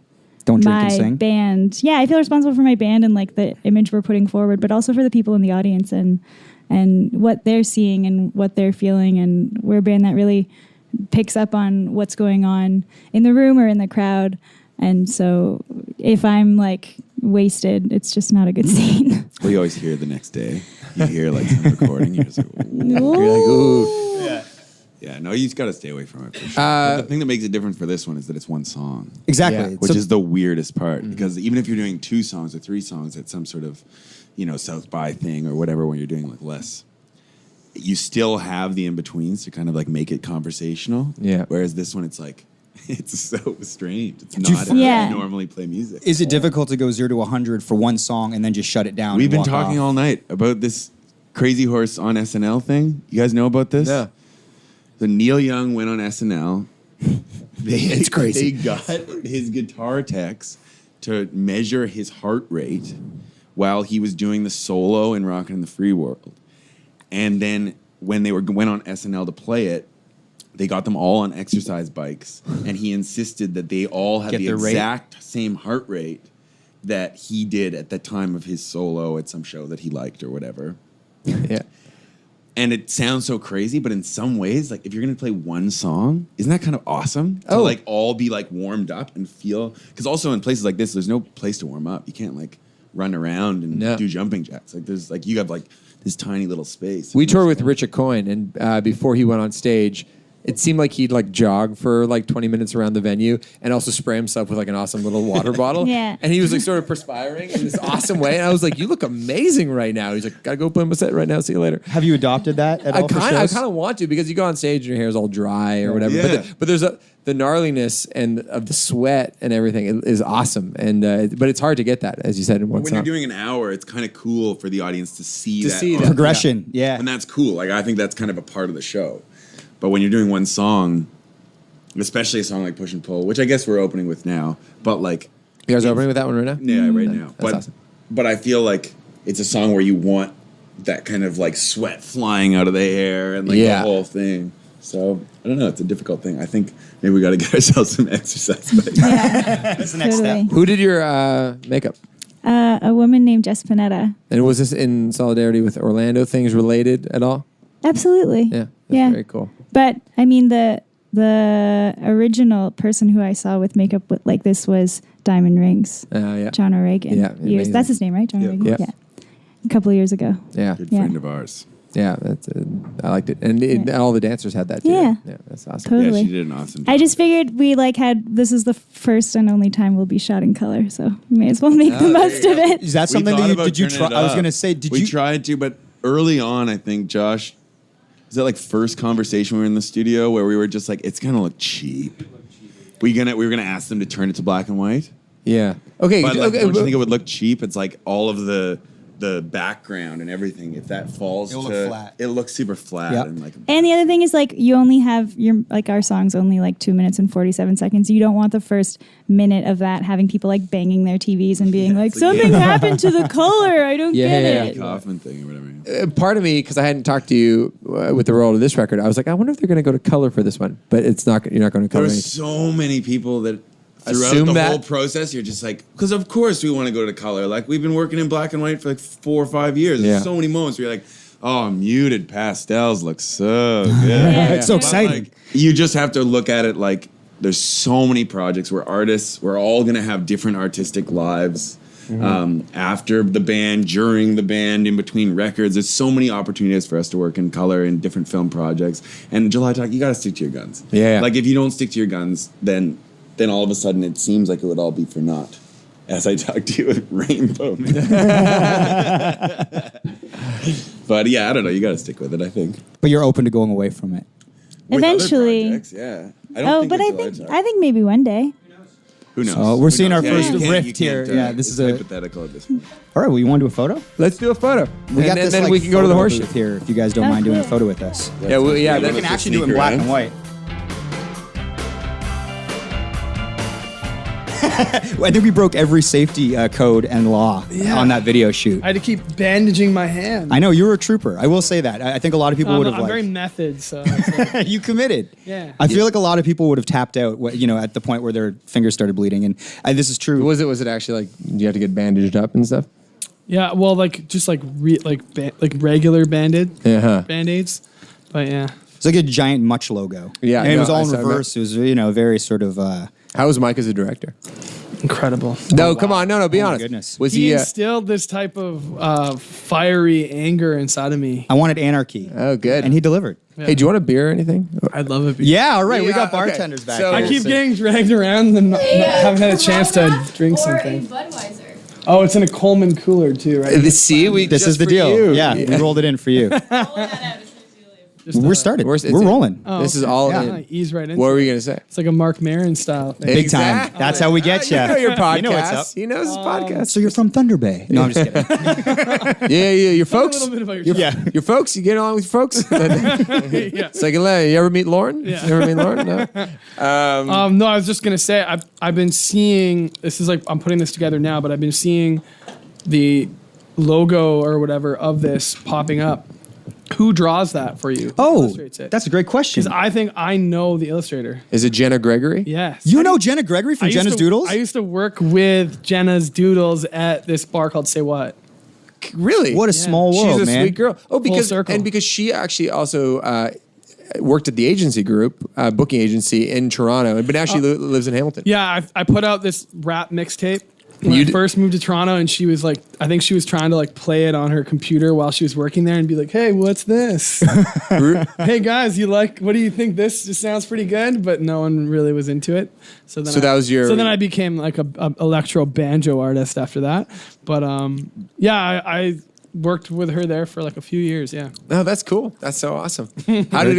Speaker 1: Don't drink
Speaker 12: my
Speaker 1: and sing.
Speaker 12: band. Yeah, I feel responsible for my band and like the image we're putting forward, but also for the people in the audience and what they're seeing and what they're feeling. And we're a band that really picks up on what's going on in the room or in the crowd. And so if I'm like wasted, it's just not a good scene.
Speaker 11: Well, you always hear the next day. You hear like some recording. You're just like, ooh.
Speaker 2: You're like, ooh.
Speaker 11: Yeah. Yeah, no, you just got to stay away from it. For sure. But the thing that makes it different for this one is that it's one song.
Speaker 1: Exactly.
Speaker 11: Which is the weirdest part. Because even if you're doing 2 songs or 3 songs at some sort of, South by thing or whatever, when you're doing like less, you still have the in-betweens to kind of like make it conversational.
Speaker 2: Yeah.
Speaker 11: Whereas this one, it's like, it's so strange. It's
Speaker 1: you
Speaker 11: not
Speaker 1: f-
Speaker 11: how
Speaker 12: Yeah.
Speaker 11: I normally play music.
Speaker 1: Is it difficult to go 0 to 100 for one song and then just shut it down?
Speaker 11: We've
Speaker 1: and
Speaker 11: been
Speaker 1: walk
Speaker 11: talking
Speaker 1: off?
Speaker 11: all night about this Crazy Horse on SNL thing. You guys know about this?
Speaker 2: Yeah.
Speaker 11: So Neil Young went on SNL.
Speaker 1: It's crazy.
Speaker 11: They got his guitar techs to measure his heart rate while he was doing the solo in Rockin' in the Free World. And then when they went on SNL to play it, they got them all on exercise bikes, and he insisted that they all had
Speaker 1: Get
Speaker 11: the
Speaker 1: their rate?
Speaker 11: exact same heart rate that he did at the time of his solo at some show that he liked or whatever.
Speaker 2: Yeah.
Speaker 11: And it sounds so crazy, but in some ways, like if you're gonna play one song, isn't that kind of awesome? To like all be like warmed up and feel, because also in places like this, there's no place to warm up. You can't like run around and do jumping jacks. Like there's like you have like this tiny little space.
Speaker 2: We toured with Richard Coyne, and before he went on stage, it seemed like he'd like jog for like 20 minutes around the venue and also spray himself with like an awesome little water bottle.
Speaker 12: Yeah.
Speaker 2: And he was like sort of perspiring in this awesome way. And I was like, you look amazing right now. He's like, gotta go play my set right now. See you later.
Speaker 1: Have you adopted that at all for
Speaker 2: I
Speaker 1: shows?
Speaker 2: kind of want to, because you go on stage and your hair's all dry or whatever.
Speaker 11: Yeah.
Speaker 2: But there's the gnarliness and of the sweat and everything is awesome. And but it's hard to get that, as you said in one
Speaker 11: When
Speaker 2: song.
Speaker 11: you're doing an hour, it's kind of cool for the audience to see that
Speaker 1: progression. Yeah.
Speaker 11: And that's cool. Like I think that's kind of a part of the show. But when you're doing one song, especially a song like Push and Pull, which I guess we're opening with now, but like
Speaker 2: You guys are opening with that one right now?
Speaker 11: Yeah, right now.
Speaker 2: That's awesome.
Speaker 11: But I feel like it's a song where you want that kind of like sweat flying out of the hair and like the whole thing. So I don't know. It's a difficult thing. I think maybe we got to get ourselves some exercise.
Speaker 1: That's the next step.
Speaker 2: Who did your makeup?
Speaker 12: A woman named Jess Panetta.
Speaker 2: And was this in solidarity with Orlando? Things related at all?
Speaker 12: Absolutely.
Speaker 2: Yeah. That's
Speaker 12: Yeah.
Speaker 2: very cool.
Speaker 12: But I mean, the The original person who I saw with makeup like this was Diamond Rings.
Speaker 2: Yeah.
Speaker 12: John O'Regan.
Speaker 2: Yeah, amazing.
Speaker 12: That's his name, right? John O'Regan?
Speaker 2: Yeah.
Speaker 12: Yeah. A couple of years ago.
Speaker 2: Yeah.
Speaker 11: Good
Speaker 12: Yeah.
Speaker 11: friend of ours.
Speaker 2: Yeah, that's I liked it, and all the dancers had that too.
Speaker 12: Yeah.
Speaker 2: That's awesome.
Speaker 12: Totally.
Speaker 11: Yeah, she did an awesome job.
Speaker 12: I just figured we this is the first and only time we'll be shot in color, so we may as well make the most of it.
Speaker 1: Is that
Speaker 11: We
Speaker 1: something
Speaker 11: thought
Speaker 1: that
Speaker 11: about
Speaker 1: did you
Speaker 11: turning
Speaker 1: try?
Speaker 11: it
Speaker 1: I was
Speaker 11: up.
Speaker 1: gonna say, did
Speaker 11: we
Speaker 1: you?
Speaker 11: tried to, but early on, I think Josh, is that like first conversation we were in the studio where we were just like, it's gonna look cheap. We were gonna ask them to turn it to black and white.
Speaker 2: Yeah. Okay.
Speaker 11: But like,
Speaker 2: okay,
Speaker 11: don't you think it would look cheap? It's like all of the background and everything. If that falls,
Speaker 1: It'll look flat.
Speaker 11: It looks super flat
Speaker 1: Yep.
Speaker 11: and like.
Speaker 12: And the other thing is you only have our song's only 2 minutes and 47 seconds. You don't want the first minute of that having people banging their TVs and being something happened to the color. I don't get it.
Speaker 11: Kaufman thing or whatever.
Speaker 2: part of me, because I hadn't talked to you with the roll of this record, I was like, I wonder if they're going to go to color for this one. But it's not. You're not going to
Speaker 11: There
Speaker 2: color.
Speaker 11: were
Speaker 2: anything.
Speaker 11: so many people that throughout
Speaker 2: Assume
Speaker 11: the
Speaker 2: that?
Speaker 11: whole process, you're just like, because of course we want to go to color. Like we've been working in black and white for 4 or 5 years.
Speaker 2: Yeah.
Speaker 11: There's so many moments where you're like, oh, muted pastels look so good.
Speaker 1: It's so
Speaker 11: But,
Speaker 1: exciting.
Speaker 11: like, you just have to look at it like there's so many projects where we're all going to have different artistic lives. After the band, during the band, in between records, there's so many opportunities for us to work in color in different film projects. And July Talk, you got to stick to your guns.
Speaker 2: Yeah.
Speaker 11: Like if you don't stick to your guns, then all of a sudden it seems like it would all be for naught. As I talk to you with Rainbow Man. But yeah, I don't know. You got to stick with it, I think.
Speaker 1: But you're open to going away from it.
Speaker 11: With other
Speaker 12: Eventually.
Speaker 11: projects, yeah. I don't
Speaker 12: But
Speaker 11: with July Talk.
Speaker 12: I think maybe one day.
Speaker 11: Who knows?
Speaker 1: So we're
Speaker 11: Who
Speaker 1: seeing
Speaker 11: knows?
Speaker 1: our first
Speaker 11: you can't-
Speaker 1: rift
Speaker 11: you can't,
Speaker 1: here. Yeah, this
Speaker 11: it's
Speaker 1: is a.
Speaker 11: hypothetical at this point.
Speaker 1: All right, well, you want to do a photo?
Speaker 2: Let's do a photo.
Speaker 1: We got
Speaker 2: and
Speaker 1: this.
Speaker 2: then we can go to the
Speaker 1: photo
Speaker 2: horseshoe.
Speaker 1: booth here if you guys don't mind doing a photo with us.
Speaker 2: Yeah,
Speaker 1: We
Speaker 11: let's
Speaker 1: can
Speaker 11: just
Speaker 1: actually do it in
Speaker 11: sneak
Speaker 1: black
Speaker 11: around.
Speaker 1: and white. I think we broke every safety code and law on that video shoot.
Speaker 13: I had to keep bandaging my hand.
Speaker 1: I know you were a trooper. I will say that. I think a lot of people would have
Speaker 13: I'm very
Speaker 1: like.
Speaker 13: method, so
Speaker 1: You committed.
Speaker 13: Yeah.
Speaker 1: I feel like a lot of people would have tapped out. At the point where their fingers started bleeding, and this is true.
Speaker 2: Was it actually you had to get bandaged up and stuff?
Speaker 13: yeah. Well, just regular
Speaker 2: Yeah.
Speaker 13: band-aids, but yeah.
Speaker 1: It's like a giant Much logo.
Speaker 2: Yeah,
Speaker 1: and it
Speaker 2: no,
Speaker 1: was all
Speaker 2: I
Speaker 1: in
Speaker 2: saw
Speaker 1: reverse. It was very sort of.
Speaker 2: How was Mike as a director?
Speaker 13: Incredible.
Speaker 2: No, come on, no, be
Speaker 1: Oh, my
Speaker 2: honest.
Speaker 1: goodness.
Speaker 2: Was
Speaker 13: He
Speaker 2: he?
Speaker 13: instilled this type of fiery anger inside of me.
Speaker 1: I wanted anarchy.
Speaker 2: Oh, good.
Speaker 1: And he delivered.
Speaker 2: Hey, do you want a beer or anything?
Speaker 13: I'd love it.
Speaker 1: Yeah, all right. we
Speaker 2: Yeah,
Speaker 1: got
Speaker 2: okay.
Speaker 1: bartenders back
Speaker 2: So-
Speaker 1: here.
Speaker 13: I keep getting dragged around and haven't had a chance to drink something.
Speaker 6: Budweiser.
Speaker 13: Oh, it's in a Coleman cooler too, right?
Speaker 2: See,
Speaker 1: This is the deal. Yeah, we rolled it in for you. We're started. We're rolling.
Speaker 13: Oh,
Speaker 2: This is
Speaker 13: okay.
Speaker 2: all
Speaker 13: Yeah,
Speaker 2: in.
Speaker 13: ease right into
Speaker 2: What were
Speaker 13: it.
Speaker 2: you gonna say?
Speaker 13: It's like a Mark Maron style thing.
Speaker 1: Big time.
Speaker 2: Exactly.
Speaker 1: That's how we get you.
Speaker 2: You know your podcast.
Speaker 1: You know what's up.
Speaker 2: He knows his podcast.
Speaker 1: So you're from Thunder Bay? No, I'm just kidding.
Speaker 2: Yeah, your folks.
Speaker 13: A little bit about
Speaker 2: Your,
Speaker 13: yourself.
Speaker 2: your folks. You get along with your folks. Second leg. You ever meet Lauren?
Speaker 13: Yeah.
Speaker 2: You ever meet Lauren? No.
Speaker 13: No, I was just gonna say I've been seeing. This is I'm putting this together now, but I've been seeing the logo or whatever of this popping up. Who draws that for you? Who
Speaker 1: Oh,
Speaker 13: illustrates it?
Speaker 1: that's a great question.
Speaker 13: Because I think I know the illustrator.
Speaker 2: Is it Jenna Gregory?
Speaker 13: Yes.
Speaker 1: You know Jenna Gregory
Speaker 13: I
Speaker 1: from
Speaker 13: used
Speaker 1: Jenna's
Speaker 13: to-
Speaker 1: Doodles?
Speaker 13: I used to work with Jenna's Doodles at this bar called Say What.
Speaker 2: Really?
Speaker 1: What a small world,
Speaker 2: She's a
Speaker 1: man.
Speaker 2: sweet girl. Oh, because
Speaker 13: circle.
Speaker 2: because she actually also worked at the agency group, booking agency in Toronto, but now she lives in Hamilton.
Speaker 13: Yeah, I put out this rap mixtape when I first moved to Toronto, and she was like, I think she was trying to play it on her computer while she was working there and be like, hey, what's this? Hey guys, what do you think? This just sounds pretty good, but no one really was into it. So then So then I became like a electro banjo artist after that. But I worked with her there for a few years. Yeah.
Speaker 2: Oh, that's cool. That's so awesome. How did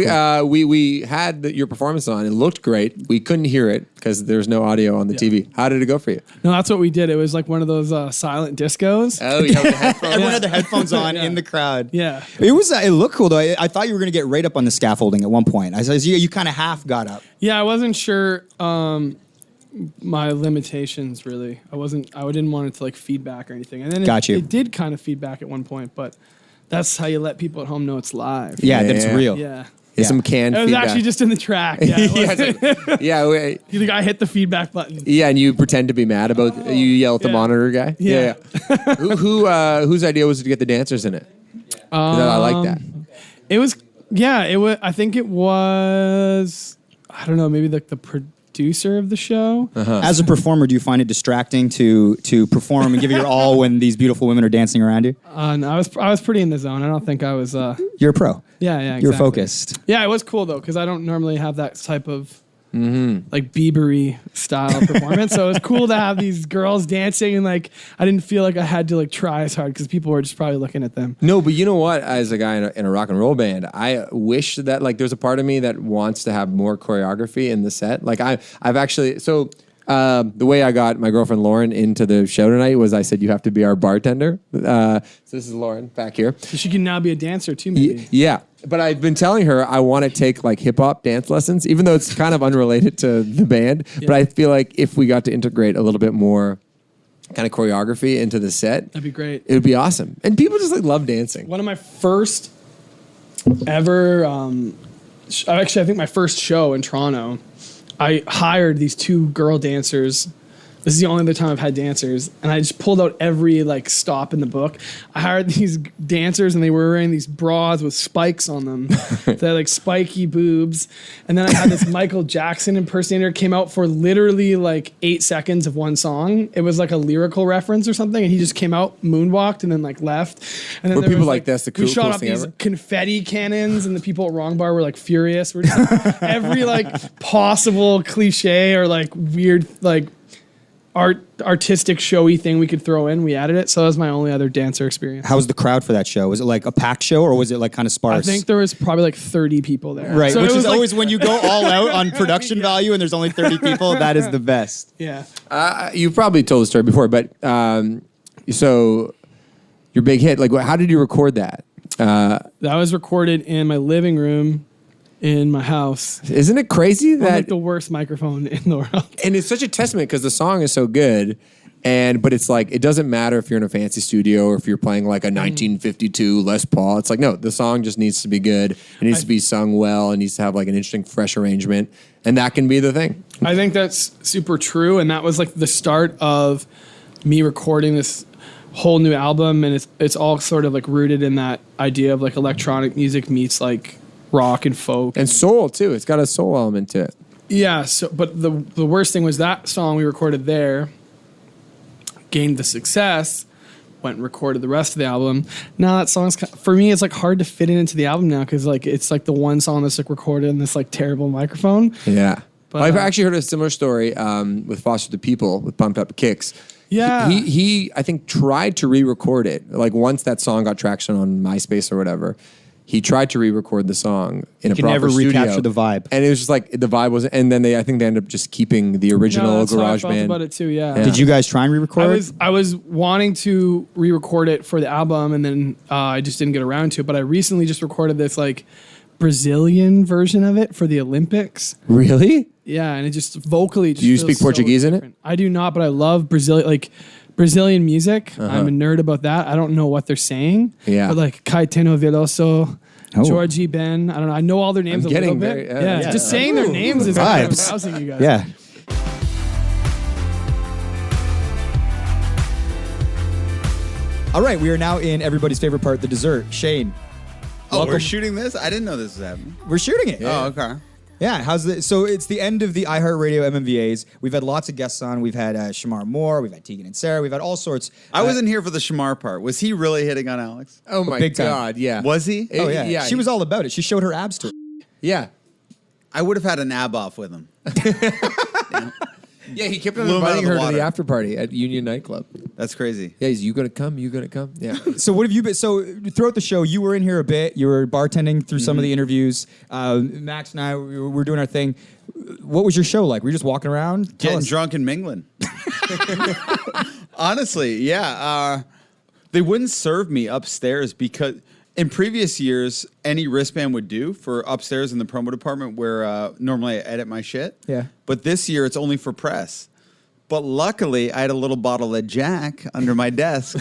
Speaker 2: we had your performance on? It looked great. We couldn't hear it because there's no audio on the TV. How did it go for you?
Speaker 13: No, that's what we did. It was like one of those silent discos.
Speaker 2: Oh, yeah, with the headphones.
Speaker 1: Everyone had their headphones on in the crowd.
Speaker 13: Yeah.
Speaker 1: It was. It looked cool though. I thought you were going to get right up on the scaffolding at one point. I said you kind of half got up.
Speaker 13: Yeah, I wasn't sure my limitations really. I didn't want it to feedback or anything. And then it did kind of feedback at one point, but that's how you let people at home know it's live.
Speaker 1: Yeah, that it's real.
Speaker 13: Yeah.
Speaker 2: It's some canned
Speaker 13: It was
Speaker 2: feedback.
Speaker 13: actually just in the track. Yeah.
Speaker 2: You
Speaker 13: think I hit the feedback button?
Speaker 2: Yeah, and you pretend to be mad about you yell at the monitor guy.
Speaker 13: Yeah.
Speaker 2: Whose idea was it to get the dancers in it? 'Cause I like that.
Speaker 13: It was. I think it was I don't know, maybe like the producer of the show.
Speaker 1: As a performer, do you find it distracting to perform and give it your all when these beautiful women are dancing around you?
Speaker 13: No, I was pretty in the zone. I don't think I was.
Speaker 1: You're a pro.
Speaker 13: Yeah, exactly.
Speaker 1: You're focused.
Speaker 13: Yeah, it was cool though because I don't normally have that type of like Bieber-y style performance. So it was cool to have these girls dancing and like I didn't feel like I had to like try as hard because people were just probably looking at them.
Speaker 2: No, but you know what? As a guy in a rock and roll band, I wish that like there's a part of me that wants to have more choreography in the set. Like I've actually the way I got my girlfriend Lauren into the show tonight was I said you have to be our bartender. So this is Lauren back here.
Speaker 13: So she can now be a dancer too, maybe.
Speaker 2: Yeah. But I've been telling her I want to take like hip hop dance lessons, even though it's kind of unrelated to the band. Yeah. But I feel like if we got to integrate a little bit more kind of choreography into the set,
Speaker 13: that'd be great.
Speaker 2: It would be awesome. And people just like love dancing.
Speaker 13: One of my first ever, I think my first show in Toronto, I hired these 2 girl dancers. This is the only other time I've had dancers. And I just pulled out every like stop in the book. I hired these dancers and they were wearing these bras with spikes on them. They had like spiky boobs. And then I had this Michael Jackson impersonator came out for literally like 8 seconds of one song. It was like a lyrical reference or something. And he just came out, moonwalked, and then like left. And then
Speaker 2: were people like that's the coolest
Speaker 13: thing ever? We shot off these confetti cannons and the people at Wrong Bar were like furious. We're just every like possible cliche or like weird like artistic showy thing we could throw in, we added it. So that was my only other dancer experience.
Speaker 1: How was the crowd for that show? Was it like a packed show or was it like kind of sparse?
Speaker 13: I think there was probably like 30 people there.
Speaker 1: Right,
Speaker 13: so
Speaker 1: which is
Speaker 13: like,
Speaker 1: always when you go all out on production value and there's only 30 people, that is the best.
Speaker 13: Yeah.
Speaker 2: You've probably told the story before, but so your big hit, like how did you record that?
Speaker 13: That was recorded in my living room in my house.
Speaker 2: Isn't it crazy that
Speaker 13: like the worst microphone in the world?
Speaker 2: And it's such a testament because the song is so good. But it's like, it doesn't matter if you're in a fancy studio or if you're playing like a 1952 Les Paul. It's like, no, the song just needs to be good. It needs to be sung well. It needs to have like an interesting, fresh arrangement. And that can be the thing.
Speaker 13: I think that's super true. And that was like the start of me recording this whole new album. And it's all sort of like rooted in that idea of like electronic music meets like rock and folk.
Speaker 2: And soul too. It's got a soul element to it.
Speaker 13: Yeah. So, but the worst thing was that song we recorded there gained the success, went and recorded the rest of the album. Now that song's, for me, it's like hard to fit it into the album now because like it's like the one song that's like recorded in this like terrible microphone.
Speaker 2: Yeah.
Speaker 13: But
Speaker 2: I've actually heard a similar story with Foster the People with Pumped Up Kicks.
Speaker 13: Yeah.
Speaker 2: He I think tried to re-record it. Like once that song got traction on MySpace or whatever, he tried to re-record the song in a proper
Speaker 1: never
Speaker 2: studio.
Speaker 1: recapture the vibe.
Speaker 2: And it was just like the vibe wasn't. And then I think they ended up just keeping the original
Speaker 13: that's how I
Speaker 2: garage
Speaker 13: felt
Speaker 2: band.
Speaker 13: about it too. Yeah.
Speaker 1: Did you guys try and re-record?
Speaker 13: I was wanting to re-record it for the album, and then I just didn't get around to it. But I recently just recorded this like Brazilian version of it for the Olympics.
Speaker 2: Really?
Speaker 13: Yeah, and it just vocally. Just
Speaker 2: Do you
Speaker 13: feels
Speaker 2: speak Portuguese in it?
Speaker 13: I do not, but I love Brazilian music. I'm a nerd about that. I don't know what they're saying.
Speaker 2: Yeah.
Speaker 13: But like Caetano Veloso, Georgie Ben. I don't know. I know all their names a little bit. Just saying their names is kind of rousing you guys.
Speaker 1: Yeah. All right, we are now in everybody's favorite part, the dessert. Shane.
Speaker 3: Oh,
Speaker 1: welcome.
Speaker 3: we're shooting this? I didn't know this was happening.
Speaker 1: We're shooting it.
Speaker 3: Oh, okay.
Speaker 1: Yeah, so it's the end of the iHeartRadio MMVAs. We've had lots of guests on. We've had Shemar Moore. We've had Tegan and Sara. We've had all sorts.
Speaker 3: I wasn't here for the Shamar part. Was he really hitting on Alex?
Speaker 2: Oh my
Speaker 1: Big time.
Speaker 2: God, yeah.
Speaker 3: Was he?
Speaker 1: Oh, yeah. She was all about it. She showed her abs to her.
Speaker 2: Yeah.
Speaker 3: I would have had an ab off with him.
Speaker 2: Yeah, he kept on
Speaker 3: Blew him out of
Speaker 2: inviting
Speaker 3: the
Speaker 2: her to
Speaker 3: water.
Speaker 2: the after party at Union Nightclub.
Speaker 3: That's crazy.
Speaker 2: Yeah, you gonna come? You gonna come? Yeah.
Speaker 1: So what have you been? So throughout the show, you were in here a bit. You were bartending through some of the interviews. Max and I, we were doing our thing. What was your show like? Were you just walking around?
Speaker 3: Getting drunk and mingling. Honestly, yeah. They wouldn't serve me upstairs because in previous years, any wristband would do for upstairs in the promo department where normally I edit my shit.
Speaker 1: Yeah.
Speaker 3: But this year, it's only for press. But luckily, I had a little bottle of Jack under my desk.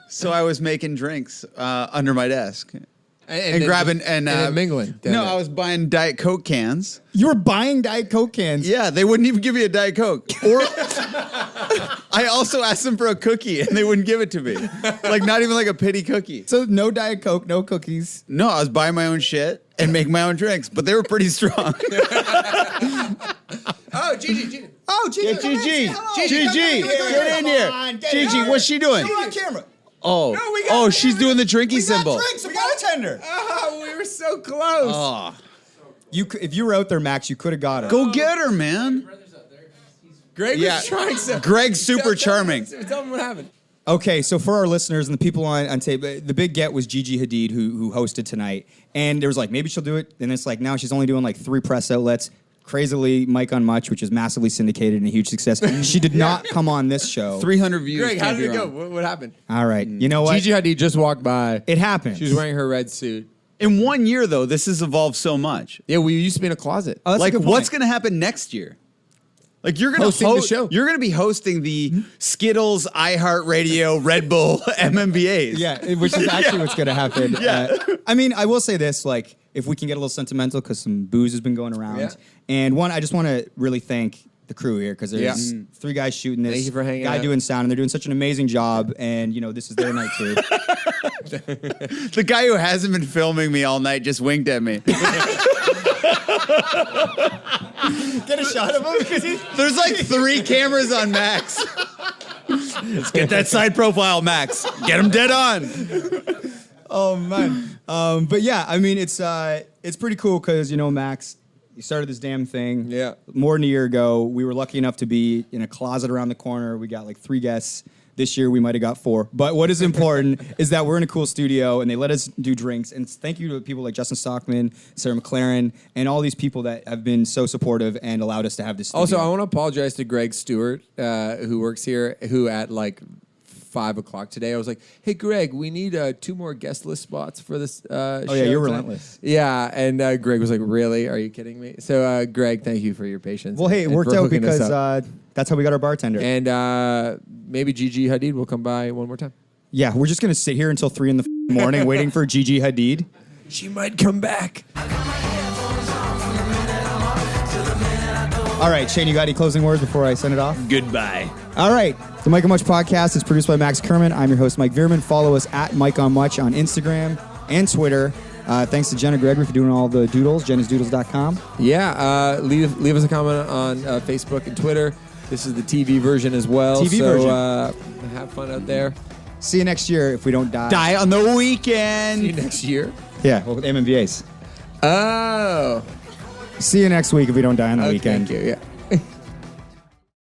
Speaker 3: So I was making drinks under my desk. And grabbing and
Speaker 2: mingling.
Speaker 3: No, I was buying Diet Coke cans.
Speaker 1: You were buying Diet Coke cans?
Speaker 3: Yeah, they wouldn't even give me a Diet Coke. Or I also asked them for a cookie, and they wouldn't give it to me. Like, not even like a pity cookie.
Speaker 1: So no Diet Coke, no cookies.
Speaker 3: No, I was buying my own shit and making my own drinks, but they were pretty strong.
Speaker 2: Oh, Gigi.
Speaker 1: Oh, Gigi.
Speaker 3: Yeah, Gigi.
Speaker 1: Hello.
Speaker 3: Gigi, get in here. Gigi, what's she doing?
Speaker 1: Show her on camera.
Speaker 3: Oh, she's doing the drinky symbol.
Speaker 1: Drinks, a bartender.
Speaker 2: Oh, we were so close.
Speaker 3: Oh.
Speaker 1: If you were out there, Max, you could have got her.
Speaker 3: Go get her, man.
Speaker 2: Greg was trying so.
Speaker 3: Greg's super charming.
Speaker 2: Tell him what happened.
Speaker 1: Okay, so for our listeners and the people on tape, the big get was Gigi Hadid who hosted tonight, and there was like maybe she'll do it, and it's like now she's only doing like 3 press outlets. Crazily, Mike on Much, which is massively syndicated and a huge success. She did not come on this show.
Speaker 3: 300 views.
Speaker 2: Greg, how did it go? What happened?
Speaker 1: All right, you know what?
Speaker 2: Gigi Hadid just walked by.
Speaker 1: It happened.
Speaker 2: She was wearing her red suit.
Speaker 3: In 1 year, though, this has evolved so much.
Speaker 2: Yeah, we used to be in a closet.
Speaker 1: Oh, that's
Speaker 3: Like,
Speaker 1: a good point.
Speaker 3: what's going to happen next year? Like, you're going to
Speaker 2: Hosting the show.
Speaker 3: You're going to be hosting the Skittles, iHeartRadio, Red Bull, MMVAs.
Speaker 1: Yeah, which is actually what's going to happen.
Speaker 3: Yeah.
Speaker 1: I mean, I will say this, like, if we can get a little sentimental, because some booze has been going around.
Speaker 2: Yeah.
Speaker 1: And one, I just want to really thank the crew here, because there's 3 guys shooting this.
Speaker 2: Thank you for hanging
Speaker 1: guy
Speaker 2: out.
Speaker 1: doing sound, and they're doing such an amazing job, and, you know, this is their night, too.
Speaker 3: The guy who hasn't been filming me all night just winked at me.
Speaker 1: Get a shot of him? Because
Speaker 3: There's like 3 cameras on Max. Let's get that side profile, Max. Get him dead on.
Speaker 1: Oh, man. But, yeah, I mean, it's pretty cool, because, you know, Max, you started this damn thing more than a year ago. We were lucky enough to be in a closet around the corner. We got like 3 guests. This year, we might have got 4. But what is important is that we're in a cool studio, and they let us do drinks. And thank you to people like Justin Stockman, Sarah McLaren, and all these people that have been so supportive and allowed us to have this studio.
Speaker 2: Also, I want to apologize to Greg Stewart, who works here, who at like 5 o'clock today, I was like, hey, Greg, we need 2 more guest list spots for this show.
Speaker 1: Oh, yeah, you're
Speaker 2: tonight."
Speaker 1: relentless.
Speaker 2: Yeah, and Greg was like, really? Are you kidding me? So, Greg, thank you for your patience.
Speaker 1: Well, hey, it
Speaker 2: and
Speaker 1: worked
Speaker 2: for
Speaker 1: out
Speaker 2: hooking us
Speaker 1: because
Speaker 2: up.
Speaker 1: that's how we got our bartender.
Speaker 2: And maybe Gigi Hadid will come by one more time.
Speaker 1: Yeah, we're just going to sit here until 3 in the morning waiting for Gigi Hadid.
Speaker 2: She might come back.
Speaker 1: All right, Shane, you got any closing words before I send it off?
Speaker 3: Goodbye.
Speaker 1: All right. The Mike on Much podcast is produced by Max Kerman. I'm your host, Mike Veerman. Follow us at Mike on Much on Instagram and Twitter. Thanks to Jenna Gregory for doing all the doodles, jennasdoodles.com.
Speaker 2: Yeah, leave us a comment on Facebook and Twitter. This is the TV version as well.
Speaker 1: TV
Speaker 2: version. Have fun out there.
Speaker 1: See you next year if we don't die.
Speaker 3: Die on the weekend.
Speaker 2: See you next year.
Speaker 1: Yeah, well, MMVAs.
Speaker 2: Oh.
Speaker 1: See you next week if we don't die on the weekend.
Speaker 2: Thank you, yeah.